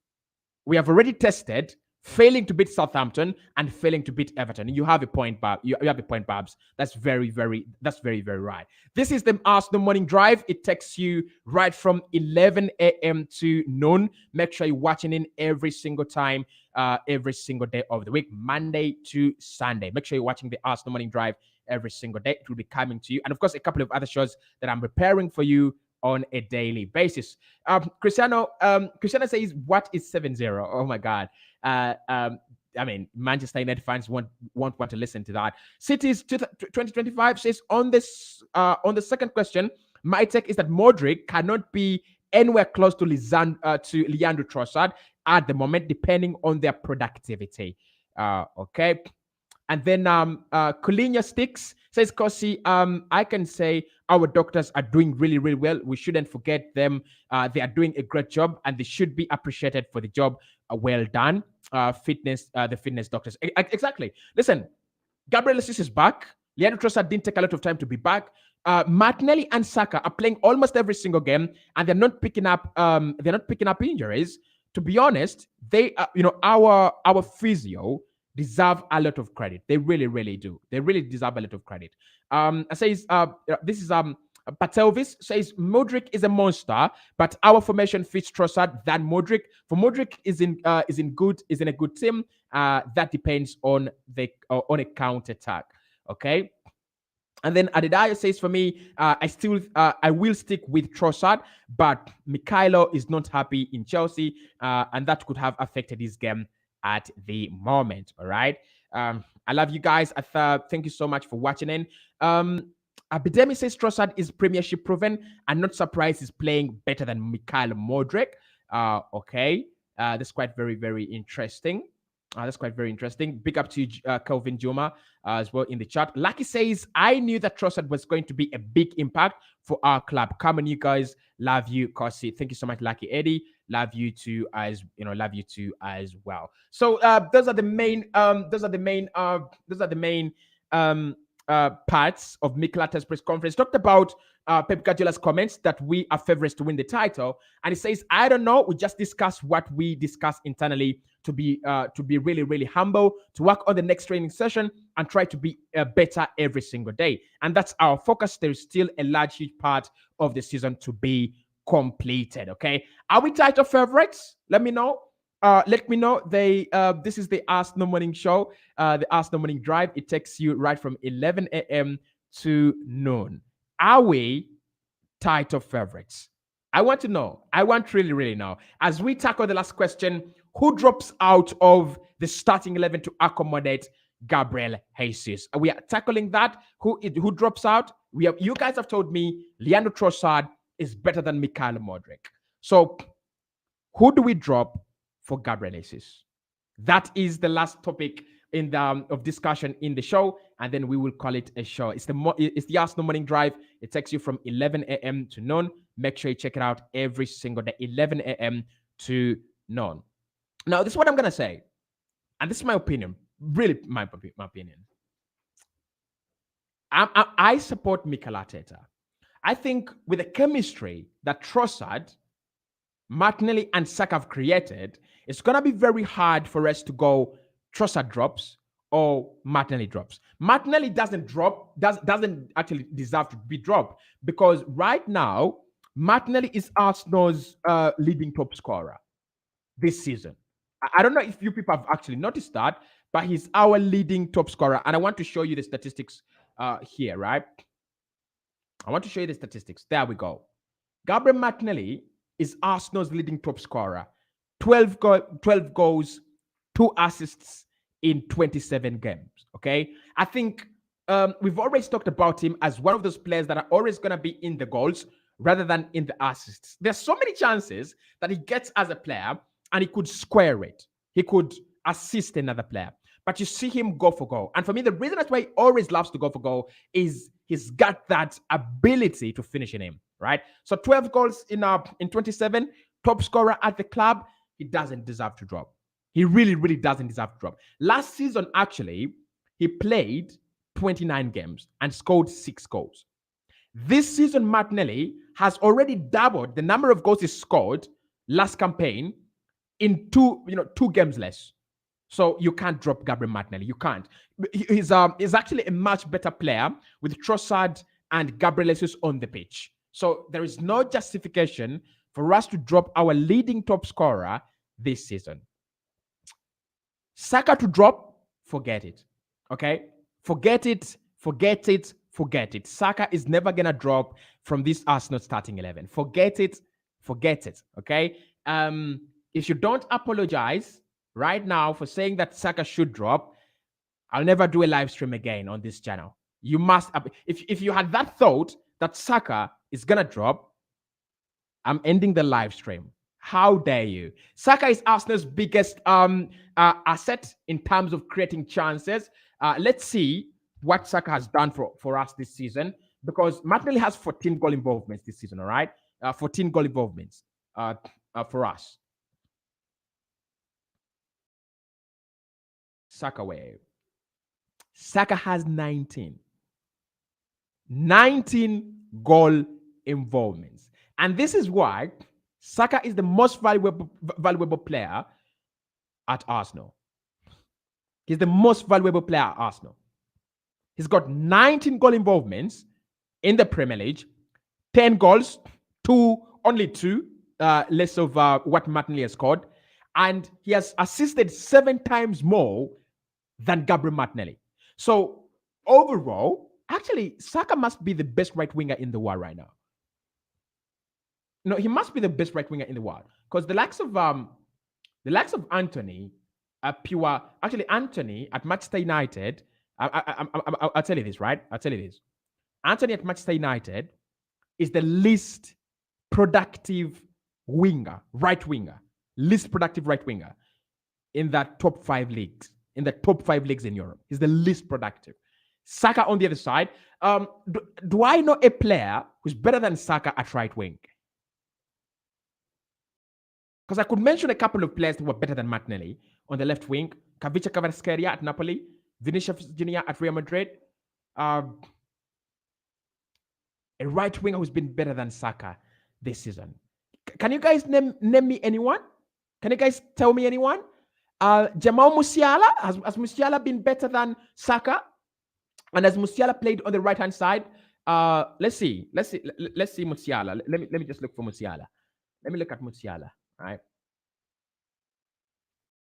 we have already tested failing to beat Southampton and failing to beat Everton. You have a point, Bob. You have a point, Babs. That's very, very right. This is the Arsenal Morning Drive. It takes you right from 11 a.m. to noon. Make sure you're watching in every single time, every single day of the week, Monday to Sunday. Make sure you're watching the Arsenal Morning Drive every single day. It will be coming to you. And of course, a couple of other shows that I'm preparing for you on a daily basis. Cristiano says, what is 7-0? Oh my God. I mean, Manchester United fans won't want to listen to that. City's 2025 says on the second question, my take is that Mudryk cannot be anywhere close to Leandro Trossard at the moment, depending on their productivity. Okay. And then Colinia Sticks says, Cossy, I can say our doctors are doing really, really well. We shouldn't forget them. They are doing a great job and they should be appreciated for the job well done. The fitness doctors. Exactly. Listen, Gabriel Jesus is back. Leandro Trossard didn't take a lot of time to be back. Martinelli and Saka are playing almost every single game and they're not picking up injuries. To be honest, they our physio deserve a lot of credit. They really, really do. They really deserve a lot of credit. Says this is Patelvis says Mudryk is a monster, but our formation fits Trossard than Mudryk. For Mudryk is in a good team. That depends on a counter attack. Okay. And then Adedayo says, for me, I will stick with Trossard, but Mikhailo is not happy in Chelsea, and that could have affected his game at the moment. All right. I love you guys. Thank you so much for watching in. Abidemi says Trossard is Premiership proven. I'm not surprised he's playing better than Mikhailo Mudryk. Okay. That's quite very, very interesting. That's quite very interesting. Big up to you, Kelvin Juma, as well in the chat. Lucky says, I knew that Trossard was going to be a big impact for our club. Come on, you guys. Love you, Cossy. Thank you so much, Lucky Eddie. Love you too, as well. So those are the main parts of Mikel Arteta's press conference. Talked about Pep Guardiola's comments that we are favorites to win the title, and he says, "I don't know. We just discuss what we discuss internally to be really, really humble, to work on the next training session, and try to be better every single day. And that's our focus. There is still a huge part of the season to be completed. Okay, are we title favorites? Let me know. Let me know. This is the Arsenal Morning Show, the Arsenal Morning Drive. It takes you right from 11 a.m. to noon. Are we title favorites? I want to know. I want really, really know. As we tackle the last question, who drops out of the starting 11 to accommodate Gabriel Jesus? We are tackling that. Who drops out? You guys have told me Leandro Trossard is better than Mikhailo Mudryk. So who do we drop for Gabriel Jesus? That is the last topic in of discussion in the show, and then we will call it a show. It's the Arsenal Morning Drive. It takes you from 11 a.m. to noon. Make sure you check it out every single day, 11 a.m. to noon. Now, this is what I'm gonna say, and this is my opinion. Really, my opinion. I support Mikel Arteta. I think with the chemistry that Trossard, Martinelli, and Saka have created, it's gonna be very hard for us to go Trossard drops or Martinelli drops. Martinelli doesn't actually deserve to be dropped, because right now Martinelli is Arsenal's leading top scorer this season. I don't know if you people have actually noticed that, but he's our leading top scorer. And I want to show you the statistics here, right? I want to show you the statistics. There we go. Gabriel Martinelli is Arsenal's leading top scorer. 12 goals, 2 assists in 27 games. Okay. I think we've always talked about him as one of those players that are always going to be in the goals. rather than in the assists. There's so many chances that he gets as a player and he could square it. He could assist another player. But you see him go for goal. And for me, the reason that's why he always loves to go for goal is he's got that ability to finish in him, right? So 12 goals in 27, top scorer at the club. He doesn't deserve to drop. He really, really doesn't deserve to drop. Last season, actually, he played 29 games and scored 6 goals. This season, Martinelli has already doubled the number of goals he scored last campaign in two games less. So you can't drop Gabriel Martinelli. You can't. He's actually a much better player with Trossard and Gabriel Jesus on the pitch. So there is no justification for us to drop our leading top scorer this season. Saka to drop, forget it. Okay? Forget it. Saka is never going to drop from this Arsenal starting 11. Forget it. Okay? If you don't apologize right now for saying that Saka should drop, I'll never do a live stream again on this channel. You must, if you had that thought that Saka is going to drop, I'm ending the live stream. How dare you? Saka is Arsenal's biggest asset in terms of creating chances. Let's see what Saka has done for us this season, because Martinelli has 14 goal involvements this season, all right? 14 goal involvements for us. Saka wave. Saka has 19 goal involvements. And this is why Saka is the most valuable player at Arsenal. He's the most valuable player at Arsenal. He's got 19 goal involvements in the Premier League, 10 goals, only two less of what Martinelli has scored. And he has assisted 7 times more than Gabriel Martinelli. So overall, actually, Saka must be the best right winger in the world right now. No, he must be the best right winger in the world, because the likes of Anthony are pure. Actually, Anthony at Manchester United. I'll tell you this, right? I'll tell you this. Anthony at Manchester United is the least productive winger, right winger, least productive right winger in that top 5 leagues. In the top 5 leagues in Europe, he's the least productive. Saka on the other side. Do I know a player who's better than Saka at right wing? Because I could mention a couple of players who were better than Martinelli on the left wing. Kavica Kvaratskhelia at Napoli, Vinicius Junior at Real Madrid. A right winger who's been better than Saka this season. Can you guys name me anyone? Can you guys tell me anyone? Jamal Musiala, has Musiala been better than Saka? And has Musiala played on the right hand side? Let's see Musiala. Let me just look for Musiala. Let me look at Musiala, right?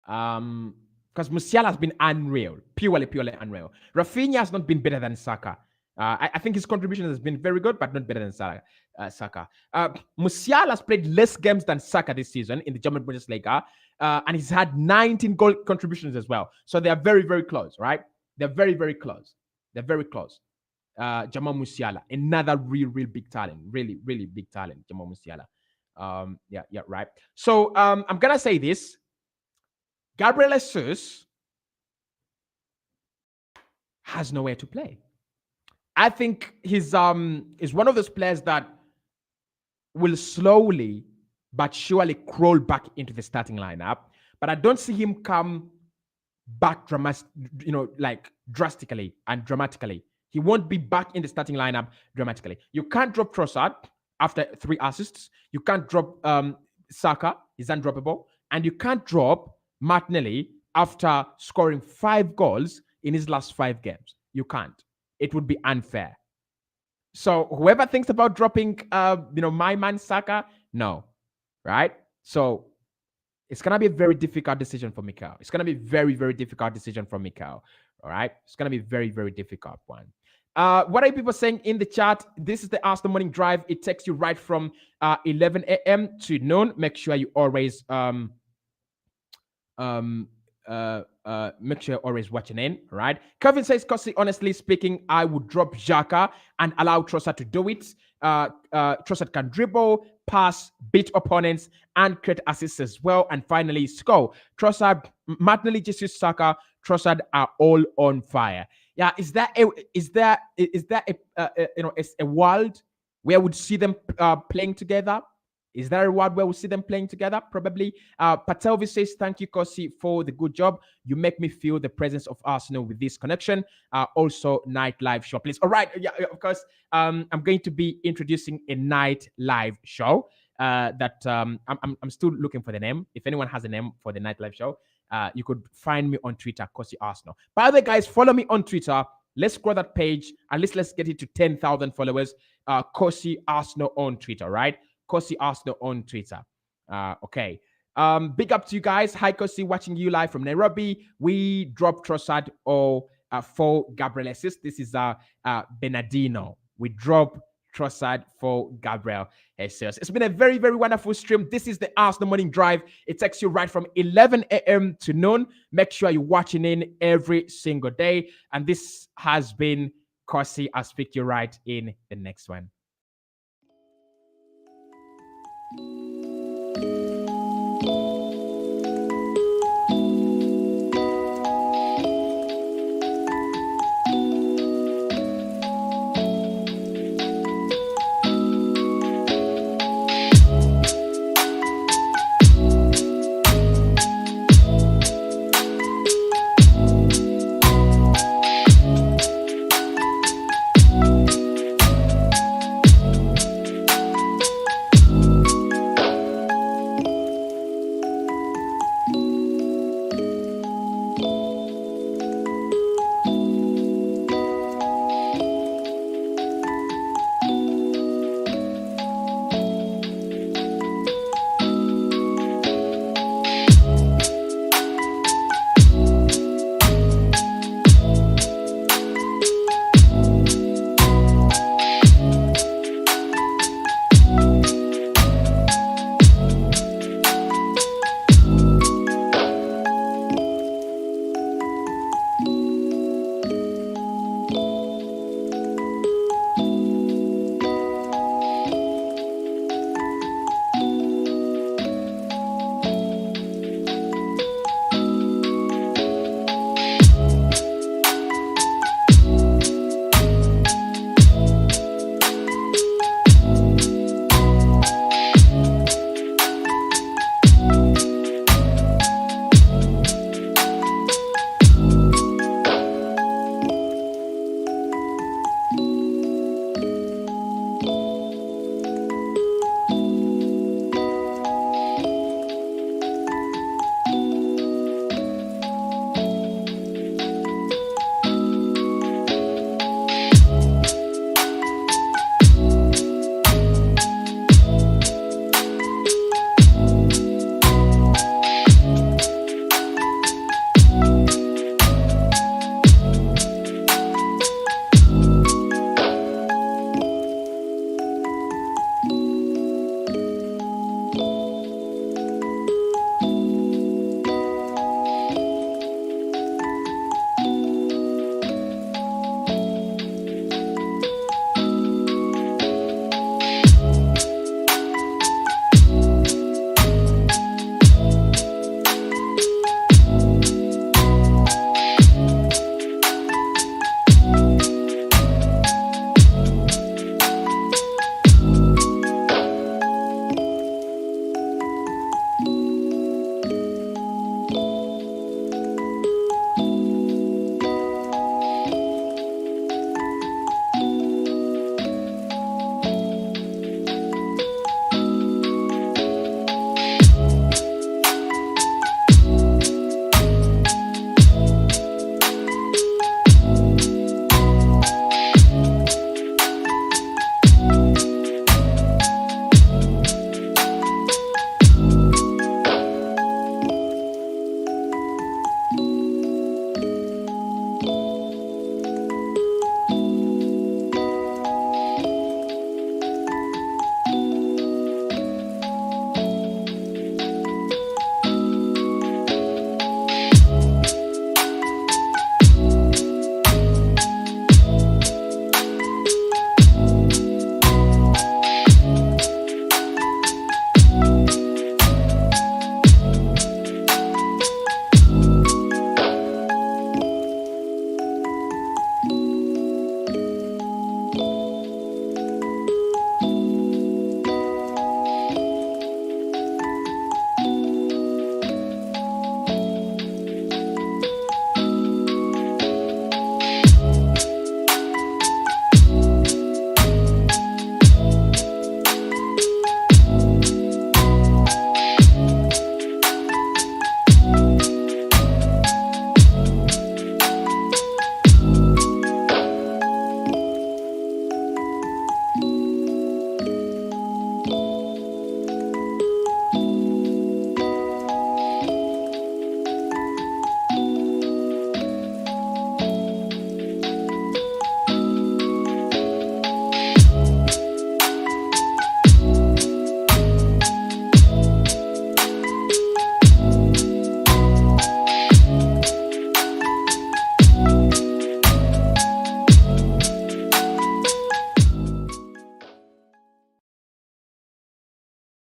Because Musiala has been unreal, purely unreal. Rafinha has not been better than Saka. I think his contribution has been very good, but not better than Saka. Musiala has played less games than Saka this season in the German Bundesliga, and he's had 19 goal contributions as well. So they are very, very close, right? They're very, very close. Jamal Musiala, another real big talent, really big talent, Jamal Musiala. Yeah, right. So I'm gonna say this: Gabriel Jesus has nowhere to play. I think he's one of those players that will slowly but surely crawl back into the starting lineup. But I don't see him come back drastically and dramatically. He won't be back in the starting lineup dramatically. You can't drop Trossard after 3 assists. You can't drop Saka. He's undroppable. And you can't drop Martinelli after scoring 5 goals in his last 5 games. You can't. It would be unfair. So whoever thinks about dropping, my man Saka, no, right? So it's gonna be a very difficult decision for Mikel. It's gonna be a very, very difficult decision for Mikel. All right, it's gonna be a very, very difficult one. What are people saying in the chat? This is the Arsenal Morning Drive. It takes you right from 11 a.m. to noon. Make sure you always make sure you're always watching in, right? Kevin says, Cossy, honestly speaking, I would drop Xhaka and allow Trossard to do it. Trossard can dribble, pass, beat opponents, and create assists as well. And finally, score. Trossard, Martinelli, Jesus, Saka, Trossard are all on fire. Yeah, is that a world where we'd see them playing together? Is there a world where we see them playing together? Probably. Patelvi says, thank you, Cossy, for the good job. You make me feel the presence of Arsenal with this connection. Also, night live show, please. All right. Yeah, of course. I'm going to be introducing a night live show that I'm still looking for the name. If anyone has a name for the night live show, you could find me on Twitter, Cossy Arsenal. By the way, guys, follow me on Twitter. Let's grow that page. At least let's get it to 10,000 followers. Cossy Arsenal on Twitter, right? Cossy Arsenal on Twitter. Okay. Big up to you guys. Hi, Cossy, watching you live from Nairobi. We dropped Trossard for Gabriel Jesus. This is Bernardino. We dropped Trossard for Gabriel Jesus. It's been a very, very wonderful stream. This is the Arsenal Morning Drive. It takes you right from 11 a.m. to noon. Make sure you're watching in every single day. And this has been Cossy. I'll speak to you right in the next one.